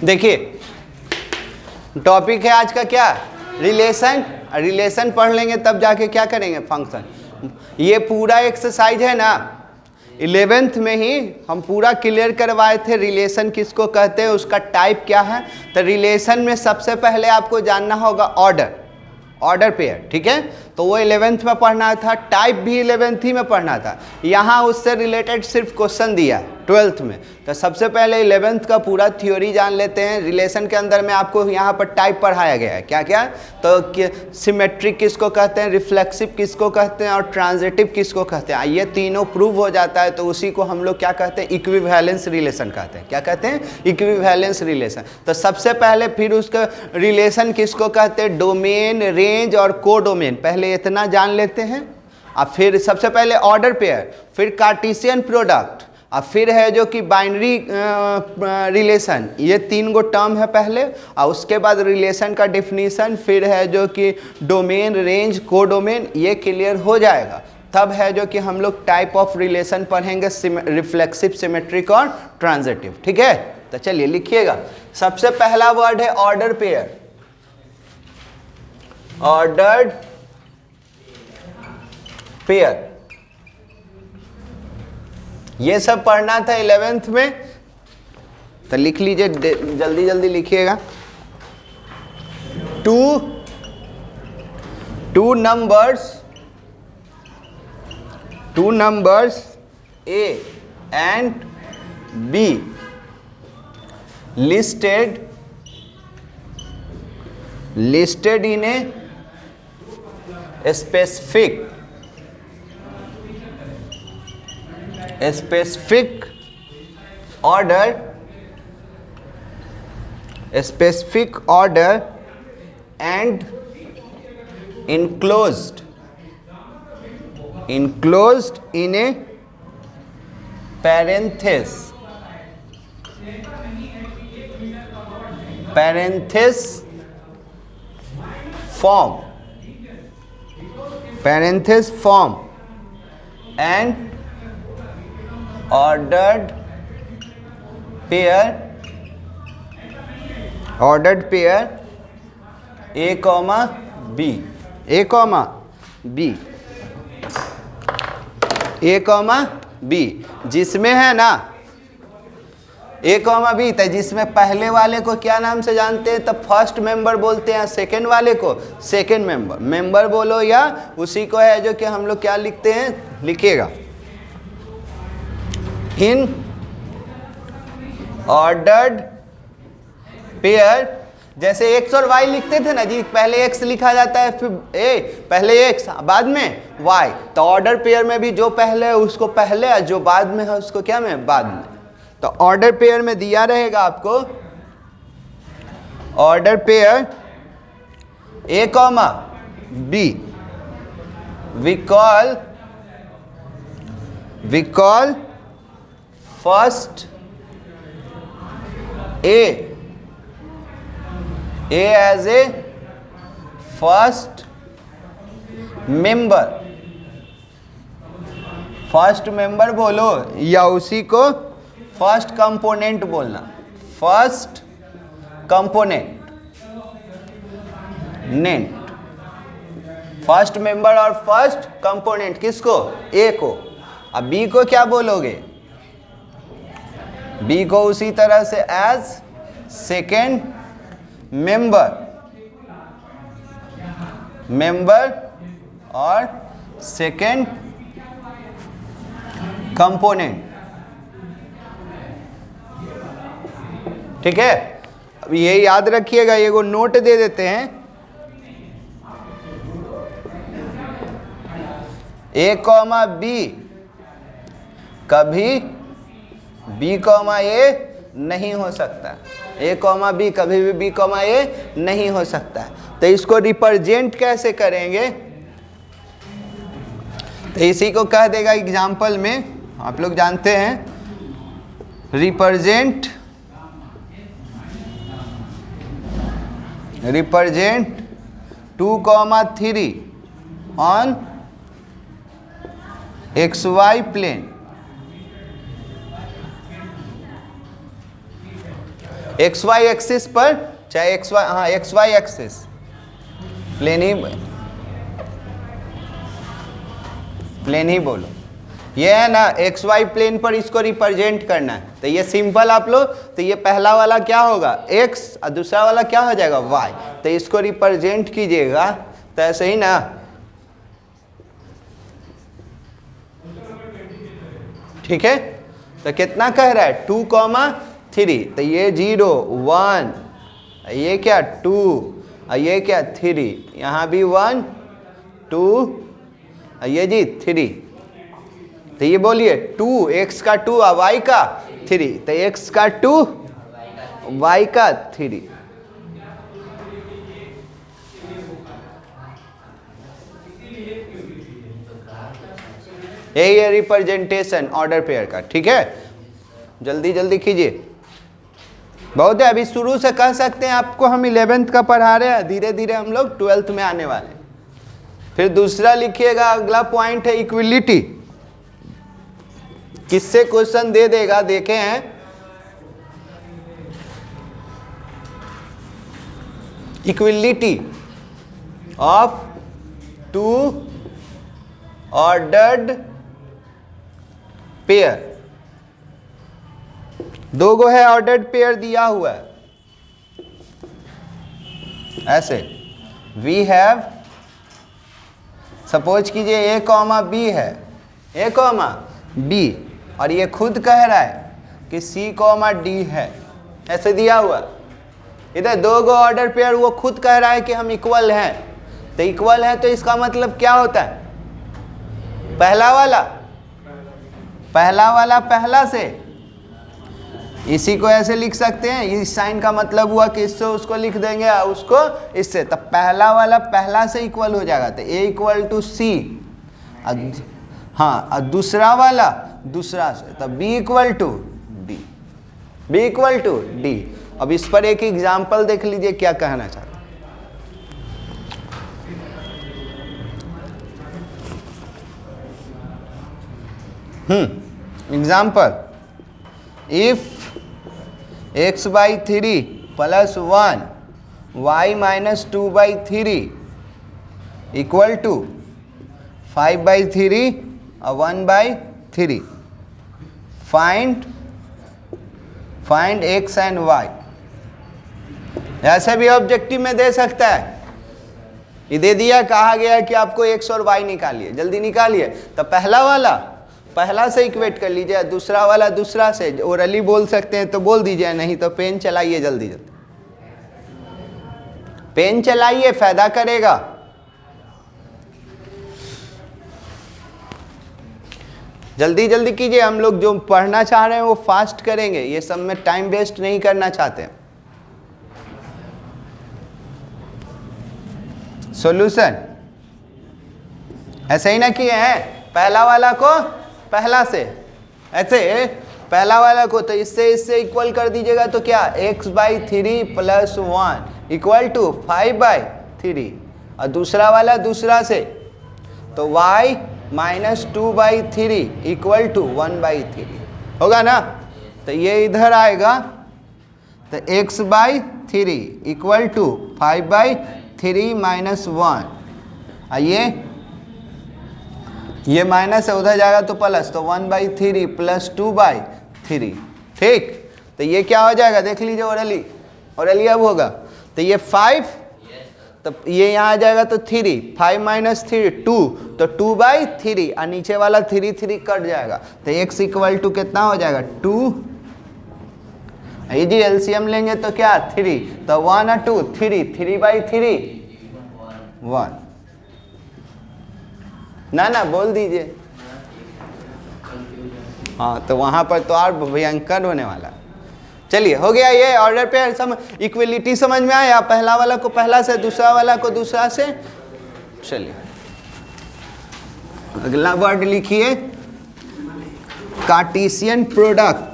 देखिए टॉपिक है आज का क्या, रिलेशन। रिलेशन पढ़ लेंगे तब जाके क्या करेंगे, फंक्शन। ये पूरा एक्सरसाइज है ना 11th में ही हम पूरा क्लियर करवाए थे रिलेशन किसको कहते हैं, उसका टाइप क्या है। तो रिलेशन में सबसे पहले आपको जानना होगा ऑर्डर पेयर, ठीक है। तो वो 11th में पढ़ना था, टाइप भी 11th ही में पढ़ना था। यहाँ उससे रिलेटेड सिर्फ क्वेश्चन दिया है 12th में। तो सबसे पहले 11th का पूरा थ्योरी जान लेते हैं। रिलेशन के अंदर में आपको यहाँ पर टाइप पढ़ाया गया है, क्या क्या। तो सिमेट्रिक किसको कहते हैं, रिफ्लेक्सिव किसको कहते हैं, और ट्रांजिटिव किसको कहते हैं। ये तीनों प्रूव हो जाता है तो उसी को हम लोग क्या कहते हैं, इक्विवेलेंस रिलेशन कहते हैं। क्या कहते हैं, इक्विवेलेंस रिलेशन। तो सबसे पहले फिर उसका रिलेशन किसको कहते हैं, डोमेन, रेंज और कोडोमेन। पहले इतना जान लेते हैं। अब फिर सबसे पहले ऑर्डर पेयर, फिर कार्टेशियन प्रोडक्ट, अब फिर है जो कि बाइनरी रिलेशन। ये 3 गो टर्म है पहले, और उसके बाद रिलेशन का डेफिनेशन, फिर है जो कि डोमेन, रेंज, कोडोमेन। ये क्लियर हो जाएगा तब है जो कि हम लोग टाइप ऑफ रिलेशन पढ़ेंगे, रिफ्लेक्सिव, सिमेट्रिक और ट्रांजिटिव, ठीक है। तो चलिए लिखिएगा। सबसे पहला वर्ड है ऑर्डर पेयर। ऑर्डर्ड पेयर, ये सब पढ़ना था 11th में। तो लिख लीजिए, जल्दी जल्दी लिखिएगा। Two numbers A and B listed in a specific order and enclosed in a parenthesis form and ordered pair A, B, जिसमें है ना A, B, तो जिसमें पहले वाले को क्या नाम से जानते हैं, तब फर्स्ट मेंबर बोलते हैं, सेकेंड वाले को सेकेंड मेंबर बोलो, या उसी को है जो कि हम लोग क्या लिखते हैं, लिखिएगा इन ऑर्डर्ड पेयर। जैसे x और y लिखते थे ना जी, पहले x लिखा जाता है, फिर पहले x बाद में y। तो ऑर्डर पेयर में भी जो पहले है उसको पहले, और जो बाद में है उसको क्या में, बाद में। तो ऑर्डर पेयर में दिया रहेगा आपको order pair A, B। we call first A as a first member बोलो, या उसी को फर्स्ट कंपोनेंट बोलना, फर्स्ट कंपोनेंट, फर्स्ट मेंबर और फर्स्ट कंपोनेंट किसको, ए को। अब बी को क्या बोलोगे, बी को उसी तरह से एज सेकेंड मेंबर और सेकेंड कंपोनेंट, ठीक है। अब ये याद रखिएगा, ये को नोट दे देते हैं। A, B कभी B, A नहीं हो सकता। A, B कभी भी B, A नहीं हो सकता। तो इसको रिप्रेजेंट कैसे करेंगे, तो इसी को कह देगा एग्जाम्पल में, आप लोग जानते हैं, represent 2, 3 on XY plane. X y axis पर, चाहे एक्स वाई, हाँ एक्स वाई एक्सिस प्लेन ही बोलो। ये है ना एक्स वाई प्लेन पर इसको रिप्रेजेंट करना है, तो ये सिंपल आप लो। तो ये पहला वाला क्या होगा एक्स और दूसरा वाला क्या हो जाएगा वाई, तो इसको रिप्रेजेंट कीजिएगा तो ऐसे ही ना, ठीक है। तो कितना कह रहा है 2,3, तो ये 0 1, ये क्या 2 और ये क्या 3, यहाँ भी 1 2 और ये जी 3। तो ये बोलिए 2 x का 2 और y का 3, तो x का 2 y का 3। यही है रिप्रेजेंटेशन ऑर्डर पेयर का, ठीक है। जल्दी जल्दी कीजिए, बहुत है। अभी शुरू से कह सकते हैं आपको हम 11th का पढ़ा रहे हैं, धीरे धीरे हम लोग 12th में आने वाले हैं। फिर दूसरा लिखिएगा, अगला पॉइंट है इक्विलिटी। किससे क्वेश्चन दे देगा देखे हैं, इक्विलिटी ऑफ 2 ऑर्डर्ड पेयर। दो गो है ऑर्डर्ड पेयर दिया हुआ है ऐसे, वी हैव, सपोज कीजिए ए कॉमा बी है, ए कॉमा बी, और ये खुद कह रहा है कि सी कॉमा डी है, ऐसे दिया हुआ। इधर दो गो ऑर्डर पेयर, वो खुद कह रहा है कि हम इक्वल हैं, तो इक्वल है तो इसका मतलब क्या होता है, पहला वाला पहला से, इसी को ऐसे लिख सकते हैं। इस साइन का मतलब हुआ कि इससे उसको लिख देंगे और उसको इससे, तब पहला वाला पहला से इक्वल हो जाएगा, तो ए इक्वल टू सी, हाँ, और दूसरा वाला दूसरा से, तब b equal to d, b equal to d. अब इस पर एक एग्जाम्पल देख लीजिए क्या कहना चाहते हैं। Example, if x/3 plus 1 y-2/3 equal to 5/3 और 1/3, फाइंड x एंड y। ऐसे भी ऑब्जेक्टिव में दे सकता है, ये दे दिया, कहा गया कि आपको x और y निकालिए, जल्दी निकालिए। तो पहला वाला पहला से इक्वेट कर लीजिए, दूसरा वाला दूसरा से, ओरली बोल सकते हैं तो बोल दीजिए, नहीं तो पेन चलाइए, जल्दी जल्दी पेन चलाइए, फायदा करेगा। जल्दी जल्दी कीजिए, हम लोग जो पढ़ना चाह रहे हैं वो फास्ट करेंगे, ये सब में टाइम वेस्ट नहीं करना चाहते। सॉल्यूशन ऐसे ही ना किए हैं, पहला वाला को पहला से, ऐसे पहला वाला को तो इससे इक्वल कर दीजिएगा, तो क्या x/3 प्लस 1 इक्वल टू 5/3, और दूसरा वाला दूसरा से, तो y-2/3 इक्वल टू 1/3 होगा ना। तो ये इधर आएगा, तो x/3 इक्वल टू 5/3 माइनस 1, ये माइनस है, उधर जाएगा तो प्लस, तो 1/3 प्लस 2/3, ठीक। तो ये क्या हो जाएगा देख लीजिए, ओरली अब होगा, तो ये 5, तो ये यहाँ आ जाएगा तो 3, 5 माइनस 3 2, तो 2/3, और नीचे वाला 3 कट जाएगा, तो x इक्वल टू कितना हो जाएगा 2, ये जी एलसीएम लेंगे तो क्या 3, तो 1 और 2 3, 3/3 1, ना बोल दीजिए, हाँ, तो वहां पर तो और भयंकर होने वाला। चलिए हो गया ये ऑर्डर पे, इक्विलिटी समझ में आया, पहला वाला को पहला से, दूसरा वाला को दूसरा से। चलिए अगला वर्ड लिखिए, कार्टेशियन प्रोडक्ट।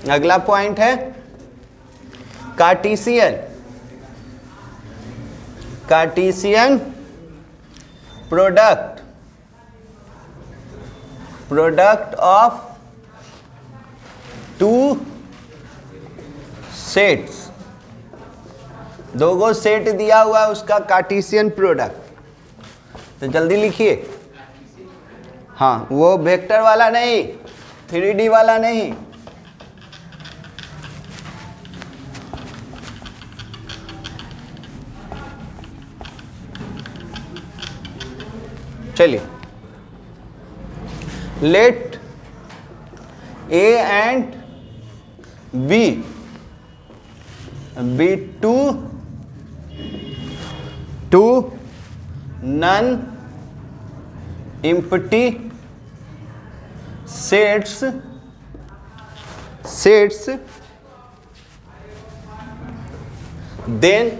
अगला पॉइंट है Cartesian product of two sets, दो गो सेट दिया हुआ है उसका कार्टेशियन प्रोडक्ट। तो जल्दी लिखिए। हाँ, वो वेक्टर वाला नहीं, 3D वाला नहीं। चलिए, late A and B be two non-empty sets, then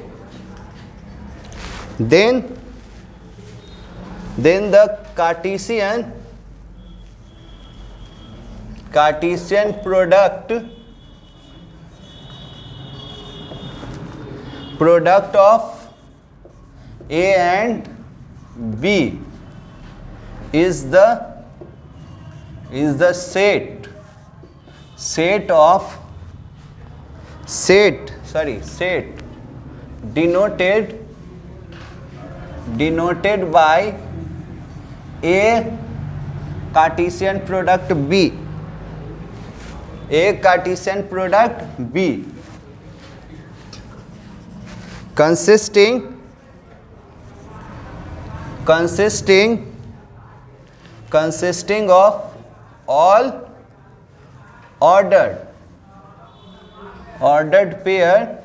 the Cartesian product of A and B is the set denoted by A Cartesian product B, A Cartesian product B consisting of all ordered pair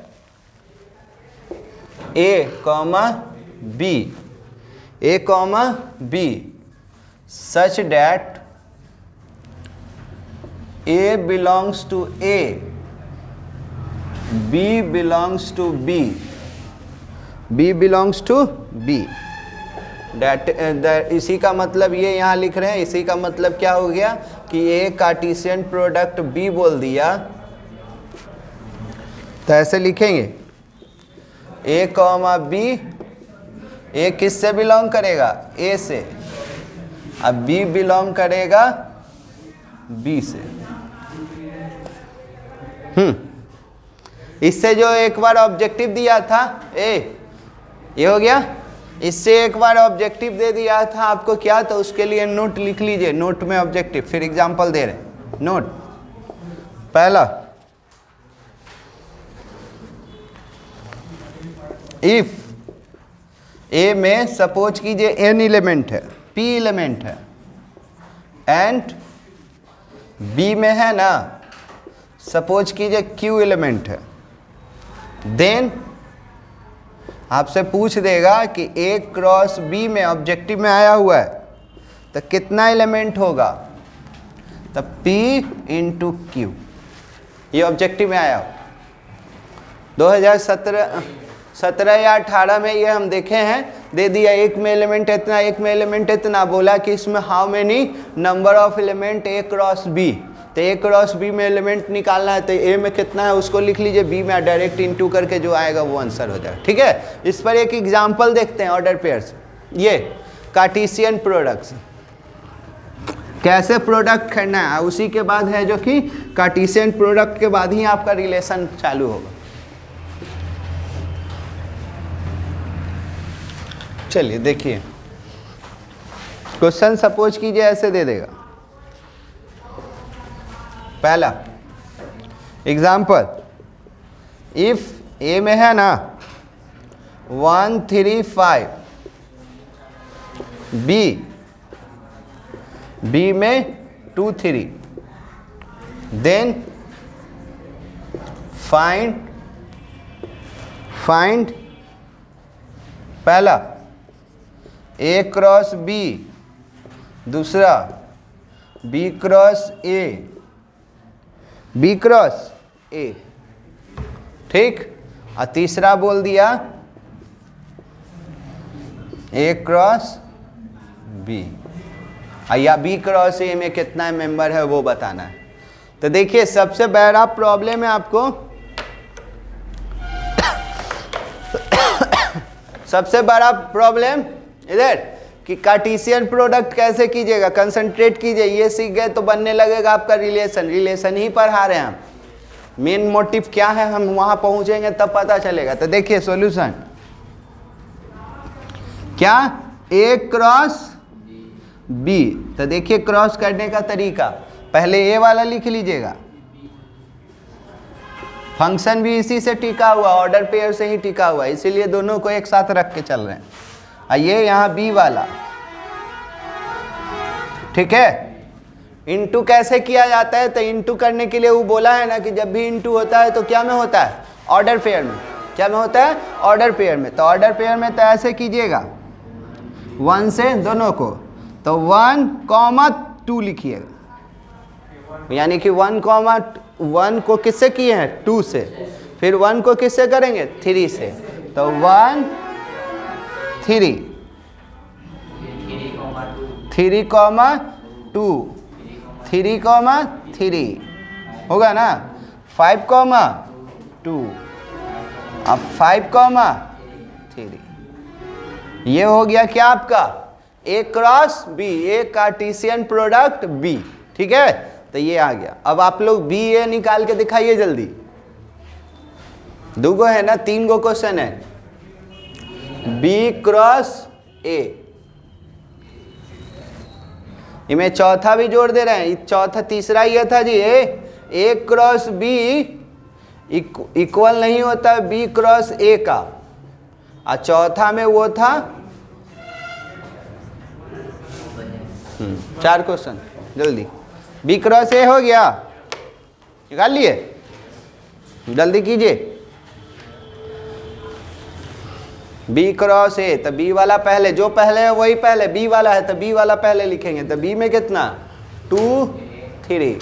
A, B such that A belongs to A, B belongs to B, इसी का मतलब ये यहाँ लिख रहे हैं। इसी का मतलब क्या हो गया कि ए कार्टेशियन प्रोडक्ट बी बोल दिया, तो ऐसे लिखेंगे ए कॉमा बी। ए किससे बिलोंग करेगा? ए से। अब बी बिलोंग करेगा बी से। इससे जो एक बार ऑब्जेक्टिव दिया था ये हो गया। इससे एक बार ऑब्जेक्टिव दे दिया था आपको क्या, तो उसके लिए नोट लिख लीजिए। नोट में ऑब्जेक्टिव, फिर एग्जांपल दे रहे हैं। नोट पहला, इफ ए में सपोज कीजिए n एलिमेंट है, p एलिमेंट है, एंड b में है ना सपोज कीजिए q एलिमेंट है, देन आपसे पूछ देगा कि A क्रॉस B में ऑब्जेक्टिव में आया हुआ है तो कितना एलिमेंट होगा, तो P इंटू Q, ये ऑब्जेक्टिव में आया। 2017 या 18 में ये हम देखे हैं, दे दिया एक में एलिमेंट इतना, एक में एलिमेंट इतना, बोला कि इसमें how many number of element A cross B, तो A क्रॉस B में एलिमेंट निकालना है, तो A में कितना है उसको लिख लीजिए, B में डायरेक्ट इनटू करके जो आएगा वो आंसर हो जाएगा। ठीक है, इस पर एक एग्जांपल देखते हैं ऑर्डर पेयर्स। ये कार्टेशियन प्रोडक्ट्स कैसे प्रोडक्ट करना है, उसी के बाद है जो कि कार्टेशियन प्रोडक्ट के बाद ही आपका रिलेशन चालू होगा। चलिए देखिए, क्वेश्चन सपोज कीजिए ऐसे दे देगा। पहला एग्जाम्पल, इफ ए में है ना 1 3 5, बी में 2 3, देन फाइंड पहला ए क्रॉस बी, दूसरा बी क्रॉस ए, ठीक, और तीसरा बोल दिया ए क्रॉस बी, या बी क्रॉस ए में कितना मेंबर है वो बताना है। तो देखिए सबसे बड़ा प्रॉब्लम है आपको सबसे बड़ा प्रॉब्लम इधर कि कार्टेशियन प्रोडक्ट कैसे कीजिएगा, कंसंट्रेट कीजिए, ये सीख गए तो बनने लगेगा आपका रिलेशन ही पढ़ा रहे हैं हम। मेन मोटिव क्या है हम वहां पहुंचेंगे तब पता चलेगा। तो देखिए सॉल्यूशन क्या, ए क्रॉस बी। तो देखिए क्रॉस करने का तरीका, पहले ए वाला लिख लीजिएगा, फंक्शन भी इसी से टिका हुआ, ऑर्डर पेयर से ही टिका हुआ, इसीलिए दोनों को एक साथ रख के चल रहे हैं। आइए यहाँ बी वाला, ठीक है। इनटू कैसे किया जाता है, तो इनटू करने के लिए वो बोला है ना कि जब भी इनटू होता है तो क्या में होता है, ऑर्डर पेयर में। क्या में होता है, ऑर्डर पेयर में। तो ऑर्डर पेयर में तो ऐसे कीजिएगा 1 से दोनों को, तो 1,2 लिखिएगा, यानी कि 1 को किससे किए हैं, 2 से, फिर 1 को किससे करेंगे, 3 से। तो 1 3 3,2 3,3 होगा ना, 5,2 अब 5,3। ये हो गया क्या आपका ए क्रॉस बी, ए कार्टेशियन प्रोडक्ट बी, ठीक है। तो ये आ गया। अब आप लोग बी ए निकाल के दिखाइए जल्दी, 2 गो है ना, 3 गो क्वेश्चन है, बी क्रॉस ए, इनमें चौथा भी जोड़ दे रहे हैं, चौथा तीसरा ये था जी, ए क्रॉस बी इक्वल नहीं होता बी क्रॉस ए का, और चौथा में वो था 4 क्वेश्चन, जल्दी बी क्रॉस ए हो गया, निकाल लिए, जल्दी कीजिए। बी क्रॉस ए, तो बी वाला पहले, जो पहले है वही पहले, बी वाला है तो बी वाला पहले लिखेंगे। तो बी में कितना 2 3,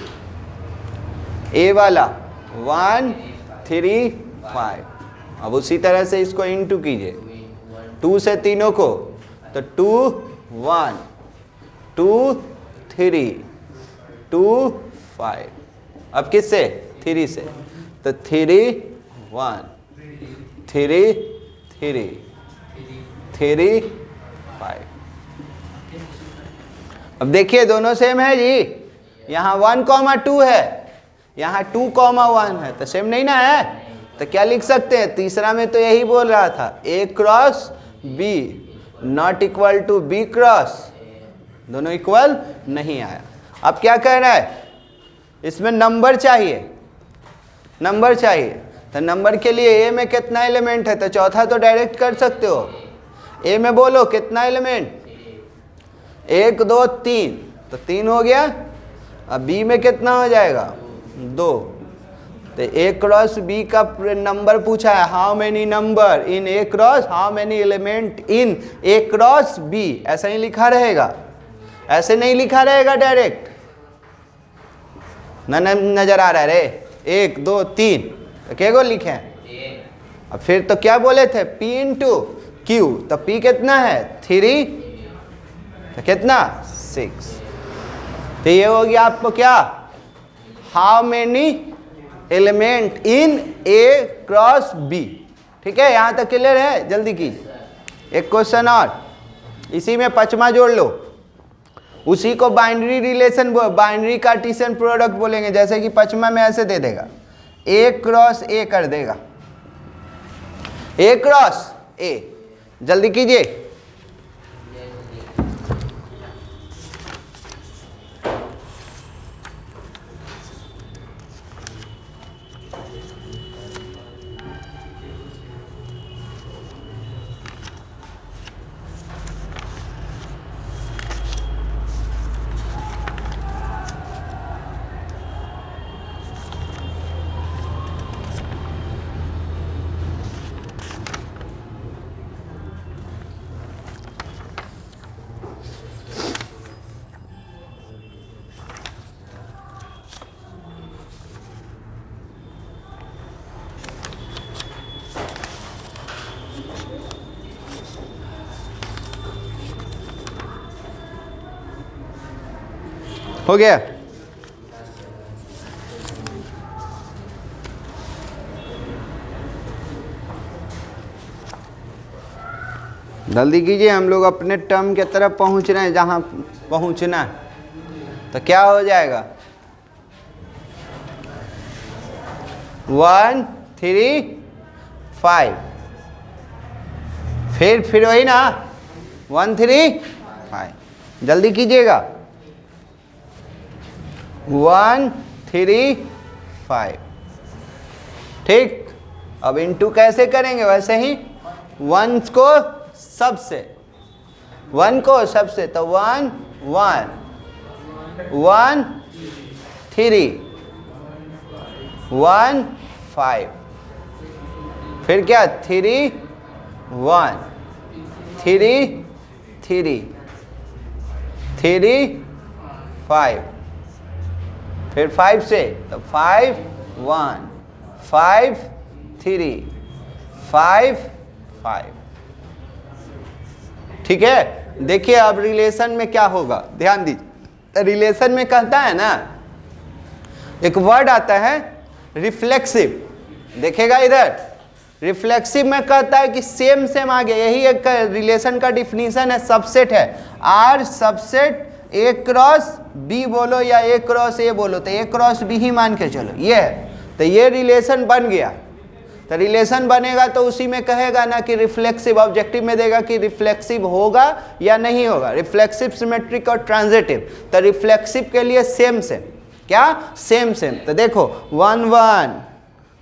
ए वाला 1 3 5। अब उसी तरह से इसको इनटू कीजिए, 2 से तीनों को, तो 2 1 2 3 2 5। अब किससे, 3 से, तो 3 1 3 3 3 5। अब देखिए दोनों सेम है जी, यहाँ 1,2 है, यहाँ 2,1 है, तो सेम नहीं ना है। तो क्या लिख सकते हैं, तीसरा में तो यही बोल रहा था, A cross B not equal to B cross, दोनों इक्वल नहीं आया। अब क्या करना है, इसमें नंबर चाहिए, नंबर चाहिए। तो नंबर के लिए ए में कितना एलिमेंट है, तो चौथा तो डायरेक्ट कर सकते हो। ए में बोलो कितना एलिमेंट, 1 2 3, तो 3 हो गया। अब बी में कितना हो जाएगा, 2। तो ए क्रॉस बी का नंबर पूछा है, how many number in A cross, how many element in A cross B, ऐसा ही लिखा रहेगा, ऐसे नहीं लिखा रहेगा डायरेक्ट। नजर आ रहा है रे, 1 2 3, तो क्या गो लिखे हैं। अब फिर तो क्या बोले थे, P इंटू क्यू, तो P कितना है 3, तो कितना 6। तो ये हो गया आपको क्या, how many element in A cross B. ठीक है, यहां तक क्लियर है, जल्दी कीजिए। एक क्वेश्चन और, इसी में 5वां जोड़ लो, उसी को binary relation, binary Cartesian product बोलेंगे। जैसे कि 5वां में ऐसे दे देगा, ए क्रॉस ए कर देगा, ए क्रॉस ए, जल्दी कीजिए। हो गया। जल्दी कीजिए, हम लोग अपने टर्म के तरफ पहुंच रहे हैं जहां पहुंचना है। तो क्या हो जाएगा 1 3 5, फिर वही ना 1 3 5, जल्दी कीजिएगा 1 3 5। ठीक, अब इनटू कैसे करेंगे, वैसे ही 1 को सबसे, 1 को सबसे, तो 1 1 1 3 1 5, फिर क्या 3 1 3 3 3 5, फिर 5 से, तो 5 1 5 3 5 5। ठीक है, देखिए अब रिलेशन में क्या होगा, ध्यान दीजिए। रिलेशन में कहता है ना, एक वर्ड आता है रिफ्लेक्सिव, देखेगा इधर, रिफ्लेक्सिव में कहता है कि सेम सेम आगे, यही एक रिलेशन का डिफिनीशन है, सबसेट है। R subset A cross B बोलो या ए क्रॉस ए बोलो, तो ए क्रॉस बी ही मान के चलो, ये है। तो ये रिलेशन बन गया। तो रिलेशन बनेगा तो उसी में कहेगा ना कि रिफ्लेक्सिव, ऑब्जेक्टिव में देगा कि रिफ्लेक्सिव होगा या नहीं होगा, रिफ्लेक्सिव, सिमेट्रिक और ट्रांजिटिव। तो रिफ्लेक्सिव के लिए सेम सेम, क्या सेम सेम। तो देखो 1 1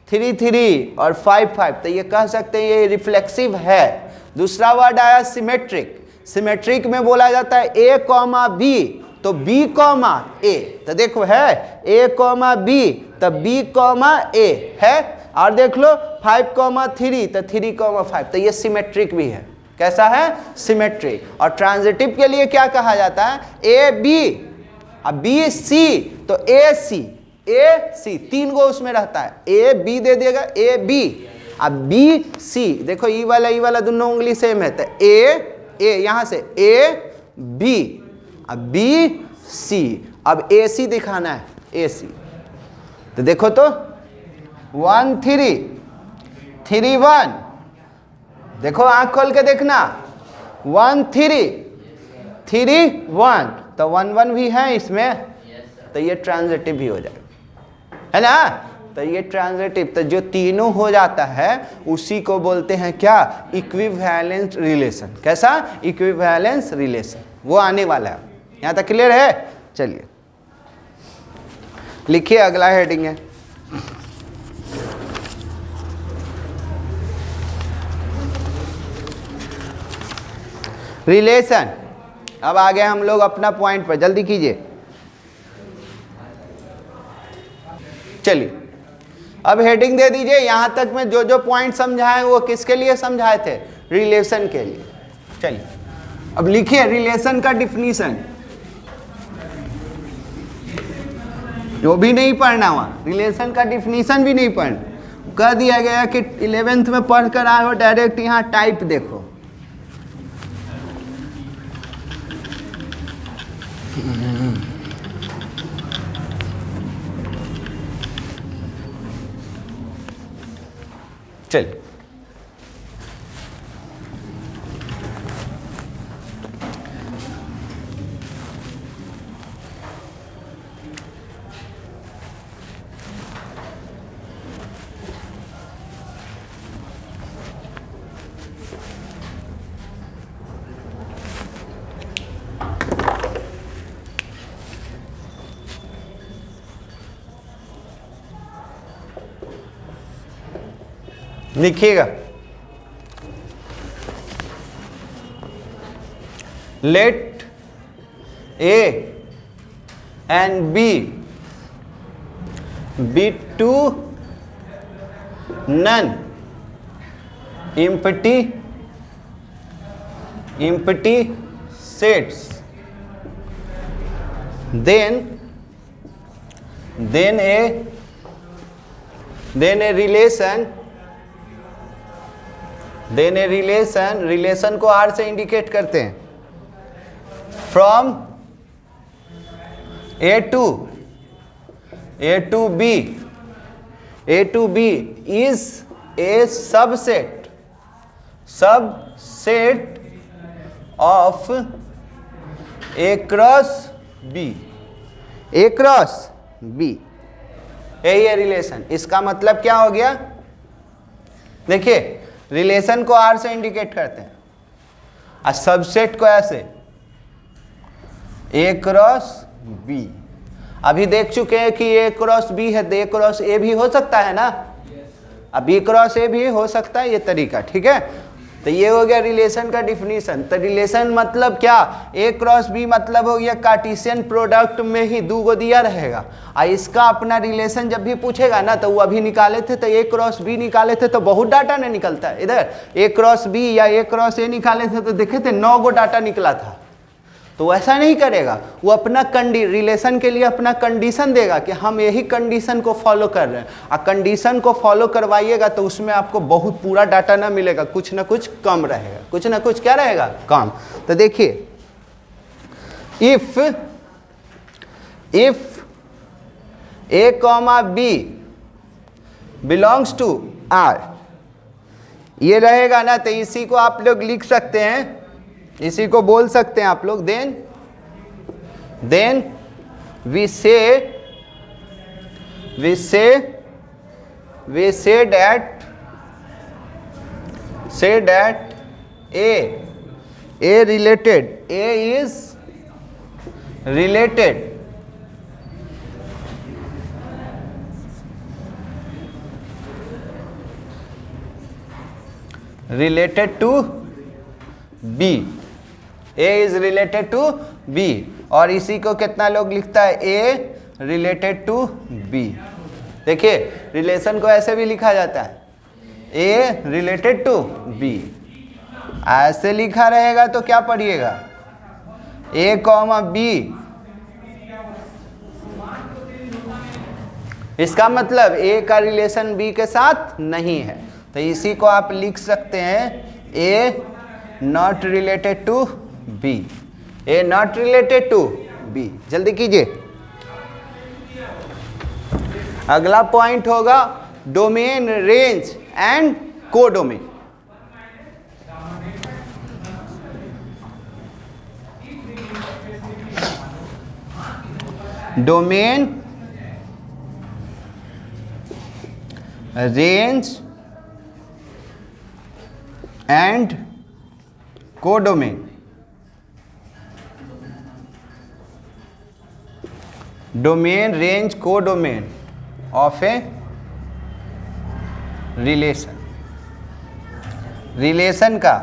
3 3 और 5 5, तो ये कह सकते हैं ये रिफ्लेक्सिव है। दूसरा वर्ड आया सिमेट्रिक। सिमेट्रिक में बोला जाता है ए कॉमा बी, तो बी कॉमा ए, तो देखो है ए कॉमा बी, तो बी कॉमा ए है। और देख लो 5 कॉमा 3, तो 3 कॉमा 5, तो ये सिमेट्रिक भी है। कैसा है, सिमेट्रिक। और ट्रांजिटिव के लिए क्या कहा जाता है, ए बी, अब बी सी, तो ए सी, 3 गो उसमें रहता है, ए बी दे देगा, ए बी, अब बी सी, देखो ई वाला दोनों उंगली सेम है, तो ए यहां से ए बी, अब बी सी, अब ए सी दिखाना है, ए सी। तो देखो तो 1 3 3 1, देखो आंख खोल के देखना, 1 3 3 1, तो 1 1 भी है इसमें, तो ये ट्रांजिटिव भी हो जाएगा, है ना। तो ये ट्रांजिटिव, तो जो तीनों हो जाता है उसी को बोलते हैं क्या, इक्विवेलेंस रिलेशन। कैसा, इक्विवेलेंस रिलेशन, वो आने वाला है। यहाँ तक क्लियर है। चलिए लिखिए, अगला हेडिंग है रिलेशन। अब आ गए हम लोग अपना पॉइंट पर, जल्दी कीजिए। चलिए अब हेडिंग दे दीजिए। यहां तक में जो जो पॉइंट समझाए वो किसके लिए समझाए थे, रिलेशन के लिए। चलिए अब लिखिए रिलेशन का डिफिनीशन, जो भी नहीं पढ़ना हुआ, रिलेशन का डिफिनीशन भी नहीं पढ़ना, कह दिया गया कि 11th में पढ़ कर आए हो, डायरेक्ट यहाँ टाइप देखो। चल लिखिएगा, let A and B be two non empty sets, then a relation को R से इंडिकेट करते हैं, from A to B is a subset of A cross B, A cross B, यही है रिलेशन। इसका मतलब क्या हो गया, देखिए रिलेशन को आर से इंडिकेट करते हैं और सबसेट को ऐसे, ए क्रॉस बी। अभी देख चुके हैं कि ए क्रॉस बी है तो ए क्रॉस ए भी हो सकता है ना, अब बी क्रॉस ए भी हो सकता है, ये तरीका, ठीक है। तो ये हो गया रिलेशन का डिफिनीशन। तो रिलेशन मतलब क्या, ए क्रॉस बी मतलब हो गया कार्टेशियन प्रोडक्ट में ही दो गो दिया रहेगा, और इसका अपना रिलेशन जब भी पूछेगा ना तो वो अभी निकाले थे तो ए क्रॉस बी निकाले थे तो बहुत डाटा नहीं निकलता है। इधर ए क्रॉस बी या ए क्रॉस ए निकाले थे तो देखे थे 9 गो डाटा निकला था। तो वैसा नहीं करेगा, वो अपना रिलेशन के लिए अपना कंडीशन देगा कि हम यही कंडीशन को फॉलो कर रहे हैं, और कंडीशन को फॉलो करवाइएगा तो उसमें आपको बहुत पूरा डाटा ना मिलेगा, कुछ ना कुछ कम रहेगा, कुछ ना कुछ क्या रहेगा, कम। तो देखिए if A comma B belongs to R, ये रहेगा ना, तो इसी को आप लोग लिख सकते हैं, इसी को बोल सकते हैं आप लोग, देन वी से that A related, A is related to B, A is related to B। और इसी को कितना लोग लिखता है, A related to B। देखिए रिलेशन को ऐसे भी लिखा जाता है, A related to B। ऐसे लिखा रहेगा तो क्या पढ़िएगा, A कॉमा B, इसका मतलब A का रिलेशन B के साथ नहीं है, तो इसी को आप लिख सकते हैं A not related to B, A not related to B. जल्दी कीजिए, अगला पॉइंट होगा domain, range and codomain. Domain, range and codomain. Domain, range, codomain of a relation. Relation का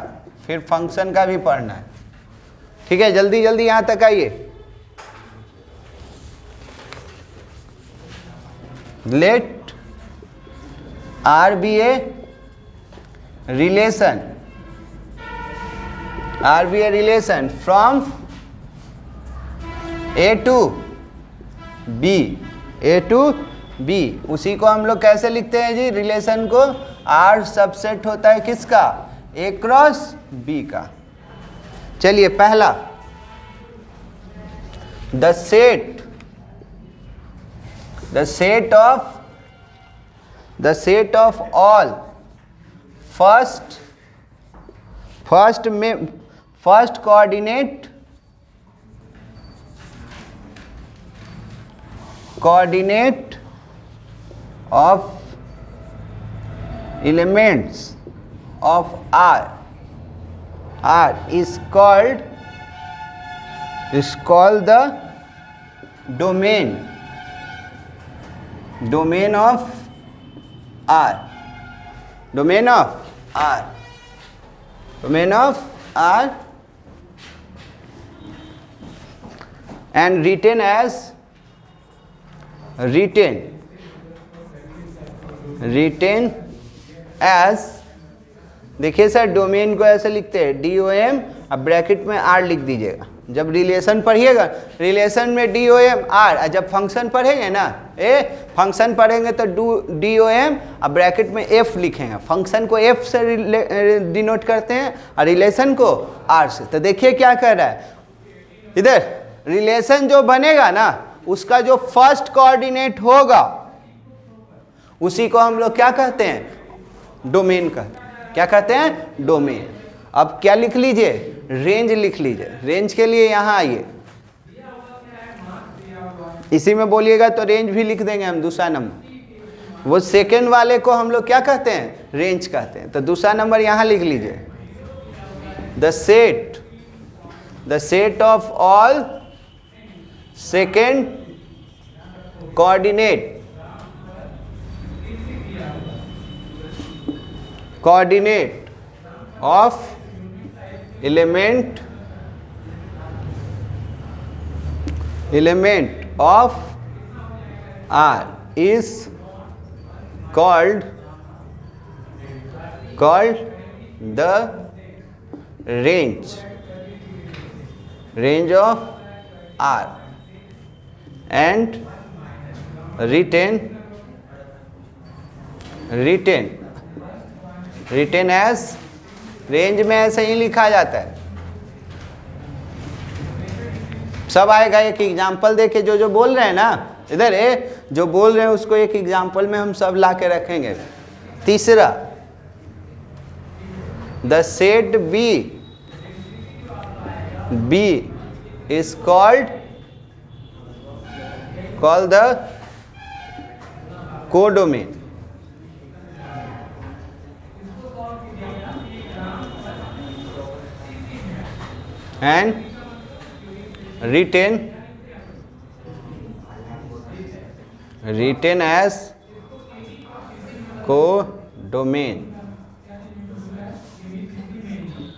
फिर फंक्शन का भी पढ़ना है, ठीक है। जल्दी जल्दी यहां तक आइए। Let R be a relation, R be a relation from A to B, A to B. उसी को हम लोग कैसे लिखते हैं जी, रिलेशन को आर सबसेट होता है किसका, ए क्रॉस बी का। चलिए पहला, the set of all first coordinate of elements of R is called the domain of R, domain of R and written as देखिए सर, डोमेन को ऐसे लिखते हैं DOM, अब ब्रैकेट में R लिख दीजिएगा। जब रिलेशन पढ़िएगा, रिलेशन में DOM R, जब फंक्शन पढ़ेंगे ना, फंक्शन पढ़ेंगे तो DOM, अब ब्रैकेट में F लिखेंगे। फंक्शन को F से डिनोट करते हैं और रिलेशन को R से। तो देखिए क्या कर रहा है इधर, रिलेशन जो बनेगा ना उसका जो फर्स्ट कोऑर्डिनेट होगा उसी को हम लोग क्या कहते हैं, डोमेन कहते हैं। क्या कहते हैं, डोमेन। अब क्या लिख लीजिए, रेंज लिख लीजिए। रेंज के लिए यहाँ आइए, इसी में बोलिएगा तो रेंज भी लिख देंगे हम दूसरा नंबर। वो सेकेंड वाले को हम लोग क्या कहते हैं, रेंज कहते हैं। तो दूसरा नंबर यहाँ लिख लीजिए, the set of all second coordinate of element of R is called the range of R, and written as, range में ऐसे ही लिखा जाता है। सब आएगा, एक एग्जाम्पल देके जो बोल रहे हैं ना, इधर जो बोल रहे हैं उसको एक एग्जाम्पल में हम सब ला के रखेंगे। तीसरा, the set B is called the codomain, and written as codomain।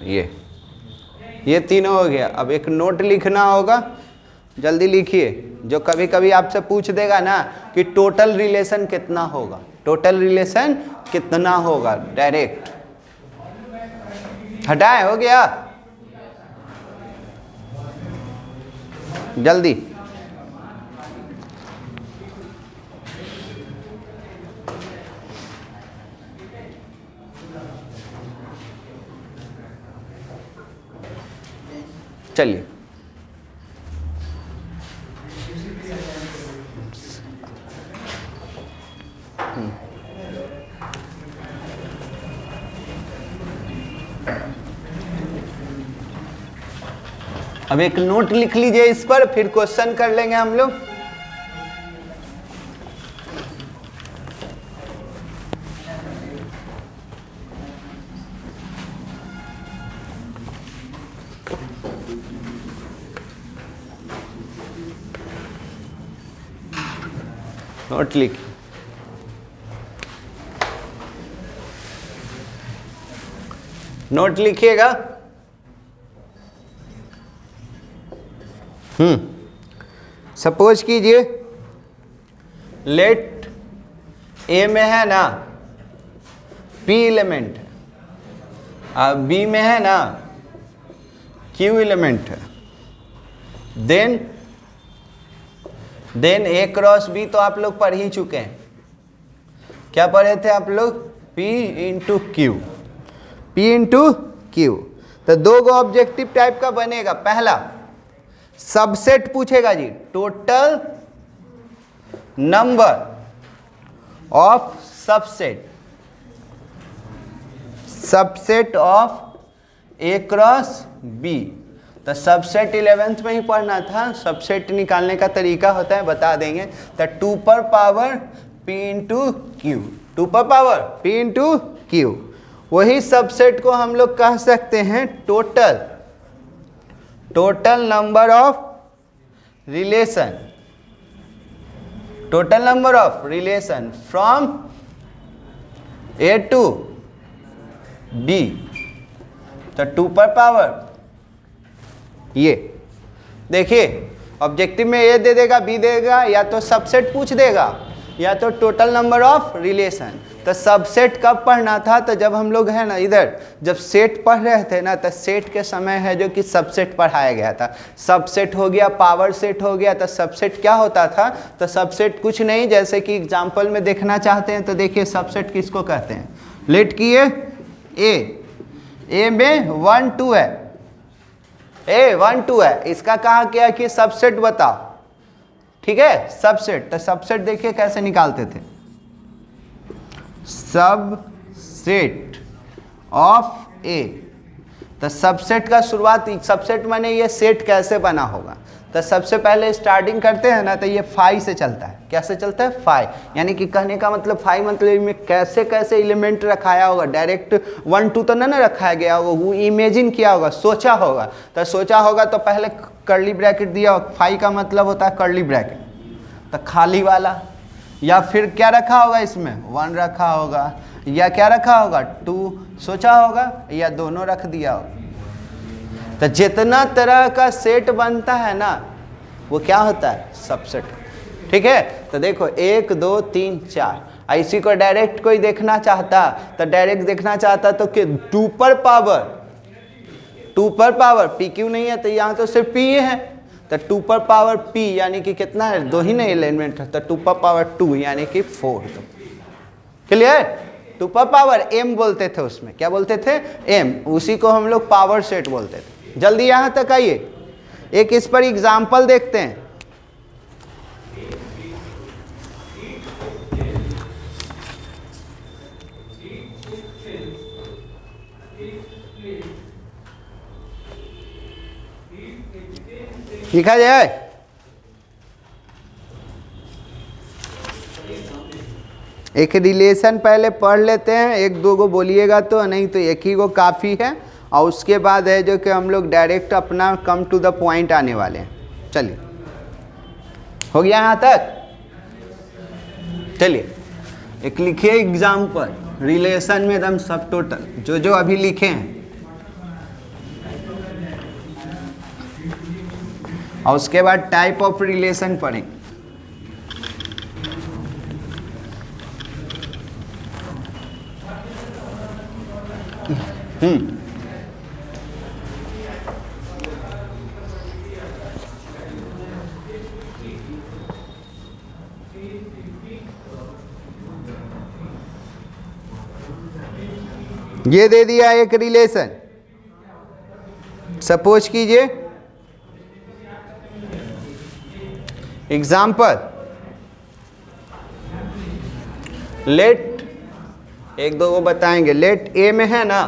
ये तीनों हो गया। अब एक नोट लिखना होगा, जल्दी लिखिए। जो कभी कभी आपसे पूछ देगा ना कि टोटल रिलेशन कितना होगा, टोटल रिलेशन कितना होगा, डायरेक्ट हटाए, हो गया, जल्दी। चलिए, अब एक नोट लिख लीजिए इस पर, फिर क्वेश्चन कर लेंगे हम लोग। नोट लिखिए, नोट लिखिएगा। सपोज कीजिए, लेट ए में है ना P एलिमेंट है, अब B में है ना Q एलिमेंट है, देन A क्रॉस B तो आप लोग पढ़ ही चुके हैं। क्या पढ़े थे आप लोग, P इंटू Q, तो दो गो ऑब्जेक्टिव टाइप का बनेगा। पहला सबसेट पूछेगा जी, total number of subset of A cross B. तो सबसेट 11th में ही पढ़ना था। सबसेट निकालने का तरीका होता है, बता देंगे। तो 2 पर पावर p इंटू क्यू, 2 पर पावर p इंटू क्यू, वही सबसेट को हम लोग कह सकते हैं total number of relation from A to B. तो 2 पर पावर, ये देखिए ऑब्जेक्टिव में ए दे देगा, बी देगा, या तो सबसेट पूछ देगा या तो टोटल नंबर ऑफ रिलेशन। तो सबसेट कब पढ़ना था, तो जब हम लोग है ना इधर जब सेट पढ़ रहे थे ना, तो सेट के समय है जो कि सबसेट पढ़ाया गया था। सबसेट हो गया, पावर सेट हो गया। तो सबसेट क्या होता था, तो सबसेट कुछ नहीं, जैसे कि एग्जांपल में देखना चाहते हैं तो देखिए सबसेट किसको कहते हैं। लेट किए ए में 1 2 है, ए 1 2 है, इसका कहा क्या कि सबसेट बताओ, ठीक है। सबसेट, तो सबसेट देखिए कैसे निकालते थे, सबसेट ऑफ ए। तो सबसेट का शुरुआत, सबसेट माने ये सेट कैसे बना होगा। तो सबसे पहले स्टार्टिंग करते हैं ना, तो ये फाइव से चलता है। कैसे चलता है? फाइव, यानी कि कहने का मतलब फाइव मतलब में कैसे कैसे एलिमेंट रखाया होगा, डायरेक्ट 1 2 तो ना रखाया गया होगा, वो इमेजिन किया होगा, सोचा होगा। तो सोचा होगा तो पहले कर्ली ब्रैकेट दिया होगा, फाइव का मतलब होता है कर्ली ब्रैकेट, तो खाली वाला। या फिर क्या रखा होगा इसमें? 1 रखा होगा, या क्या रखा होगा? 2 सोचा होगा, या दोनों रख दिया होगा। तो जितना तरह का सेट बनता है ना, वो क्या होता है? सबसेट। ठीक है, तो देखो 1 2 3 4, इसी को डायरेक्ट कोई देखना चाहता, तो डायरेक्ट देखना चाहता तो कि 2 पर पावर p क्यों नहीं है, तो यहाँ तो सिर्फ p है, तो 2 पर पावर p यानी कि कितना है? 2 ही नहीं एलिमेंट है, तो 2 पर पावर 2 यानी कि 4। क्लियर? 2 पर पावर m बोलते थे, उसमें क्या बोलते थे? m, उसी को हम लोग पावर सेट बोलते थे। जल्दी यहाँ तक आइए, एक इस पर एग्जाम्पल देखते हैं। लिखा जाए, एक रिलेशन पहले पढ़ लेते हैं, 1 2 को बोलिएगा तो, नहीं तो एक ही को काफ़ी है, और उसके बाद है जो कि हम लोग डायरेक्ट अपना कम टू द पॉइंट आने वाले हैं। चलिए, हो गया यहाँ तक? चलिए एक लिखिए एग्जाम्पल, रिलेशन में एकदम सब टोटल जो अभी लिखे हैं, और उसके बाद टाइप ऑफ रिलेशन पढ़ेंगे। ये दे दिया एक रिलेशन, सपोज कीजिए एग्जाम्पल, लेट 1 2 को बताएंगे। लेट ए में है ना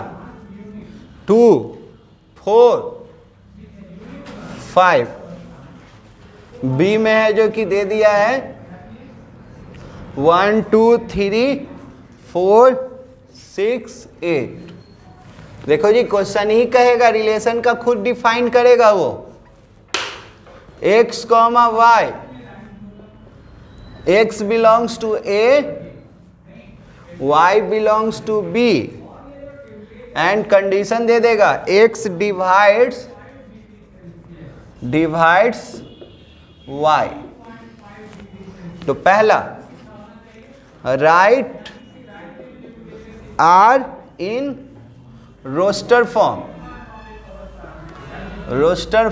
2 4 5, बी में है जो कि दे दिया है 1 2 3 4 6 8। देखो जी, क्वेश्चन ही कहेगा, रिलेशन का खुद डिफाइन करेगा वो। x, y, x belongs to A, y belongs to B, and condition दे देगा x डिवाइड्स y। तो पहला, right R in roster form. Roster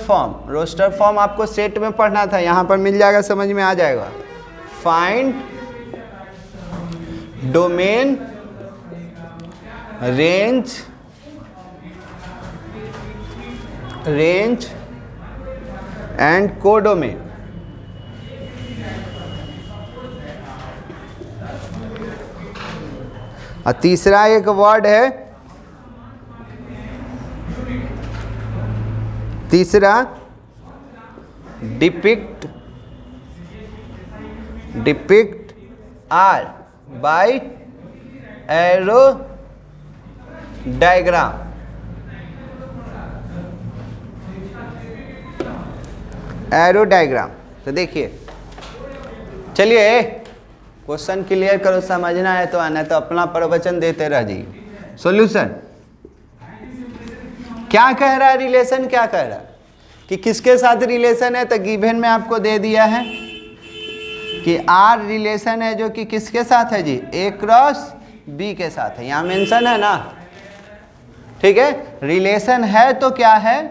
form आपको सेट में पढ़ना था, यहां पर मिल जाएगा, समझ में आ जाएगा। Find domain range and codomain. और तीसरा एक वर्ड है, तीसरा depict R by arrow diagram. तो देखिए, चलिए क्वेश्चन क्लियर करो, समझना है तो आना, तो अपना प्रवचन देते रह जाइए। सॉल्यूशन क्या कह रहा है? रिलेशन क्या कह रहा है कि किसके साथ रिलेशन है? तो गिवन में आपको दे दिया है कि आर रिलेशन है जो कि किसके साथ है जी? ए क्रॉस बी के साथ है, यहां मेंशन है ना। ठीक है, रिलेशन है तो क्या है?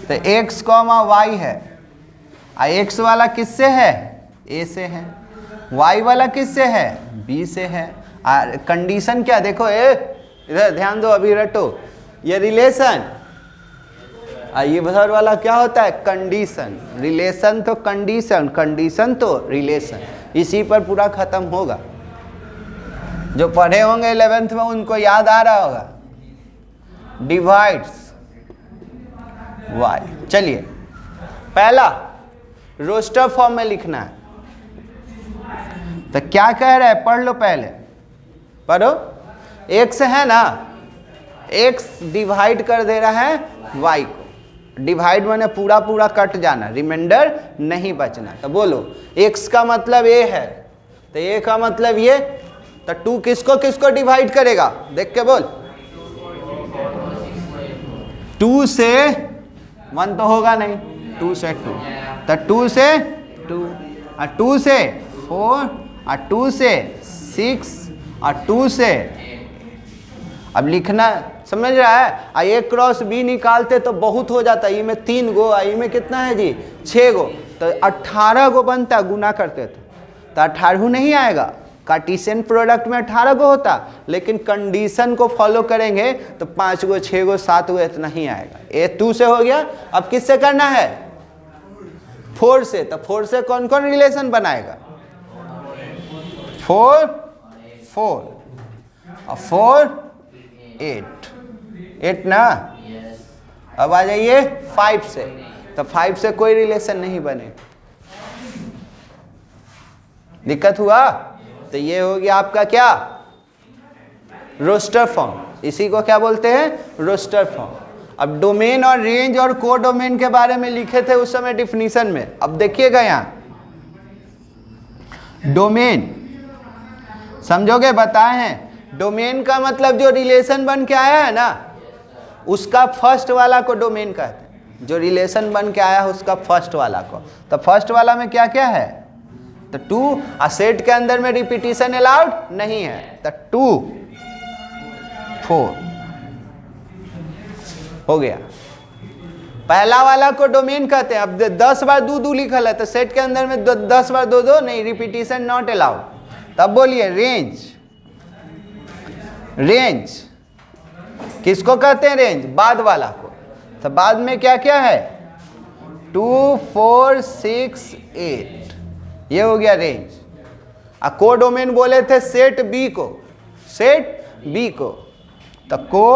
तो x, y है, और x वाला किससे है? a से है, y वाला किससे है? b से है। और कंडीशन क्या? देखो इधर ध्यान दो, अभी रटो, ये रिलेशन, ये बदर वाला क्या होता है? कंडीशन। रिलेशन तो कंडीशन तो रिलेशन, इसी पर पूरा खत्म होगा। जो पढ़े होंगे 11th में उनको याद आ रहा होगा। Divides y. चलिए पहला रोस्टर फॉर्म में लिखना है, तो क्या कह रहा है, पढ़ लो पहले, पढ़ो। x है ना, x डिवाइड कर दे रहा है y को, डिवाइड माने पूरा पूरा कट जाना, रिमाइंडर नहीं बचना। तो बोलो x का मतलब a है, तो a का मतलब ये, तो 2 किसको किसको डिवाइड करेगा, देख के बोल। 2 से 1 तो होगा नहीं, 2 से 2, तो 2 से 2 और 2 से 4 और 2 से 6 और 2 से, अब लिखना समझ रहा है। a क्रॉस b निकालते तो बहुत हो जाता है, में 3 गो, आई में कितना है जी 6 गो, तो 18 गो बनता, गुना करते थे तो 18 नहीं आएगा। कार्टेशियन प्रोडक्ट में 18 गो होता, लेकिन कंडीशन को फॉलो करेंगे तो 5 गो 6 गो 7 गो इतना ही आएगा। ए 2 से हो गया, अब किससे करना है, 4 से। तो 4 से कौन कौन रिलेशन बनाएगा, 4 4 और 4 8 ना। अब आ जाइए 5 से, तो 5 से कोई रिलेशन नहीं बने, दिक्कत हुआ। तो ये हो गया आपका क्या, रोस्टर फॉर्म। इसी को क्या बोलते हैं, रोस्टर फॉर्म। अब डोमेन और रेंज और को डोमेन के बारे में लिखे थे उस समय डिफिनीशन में। अब देखिएगा यहाँ डोमेन समझोगे, बताए हैं। डोमेन का मतलब जो रिलेशन बन के आया है ना, उसका फर्स्ट वाला को डोमेन कहते हैं। जो रिलेशन बन के आया है उसका फर्स्ट वाला को। तो फर्स्ट वाला में क्या क्या है, तो 2, और सेट के अंदर में रिपीटिशन अलाउड नहीं है, तो 2 4 हो गया। पहला वाला को डोमेन कहते हैं। अब 10 बार 2 2 लिखल है, तो सेट के अंदर में 10 बार 2 2 नहीं, रिपीटिशन नॉट अलाउड। तब बोलिए रेंज। रेंज किसको कहते हैं, रेंज बाद वाला को। तो बाद में क्या क्या है, 2 4 6 8, ये हो गया रेंज। को डोमेन बोले थे सेट बी को, सेट बी को, तो को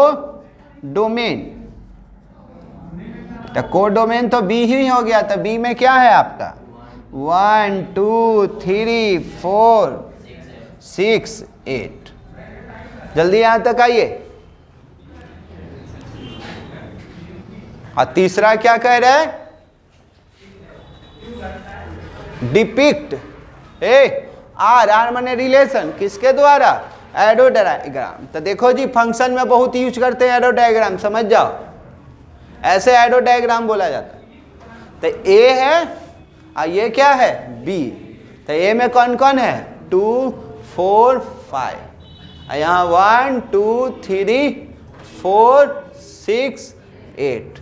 डोमेन, तो को डोमेन तो बी ही हो गया। तो बी में क्या है आपका 1 2 3 4 6 8। जल्दी यहां तक आइए। और तीसरा क्या कह रहा है, डिपिक्ट आर माने रिलेशन, किसके द्वारा, एरो डायग्राम। तो देखो जी फंक्शन में बहुत यूज करते हैं एरो डायग्राम, समझ जाओ, ऐसे एरो डायग्राम बोला जाता है। तो ए है और ये क्या है बी। तो ए में कौन कौन है 2 4 5, यहाँ 1 2 3 4 6 8।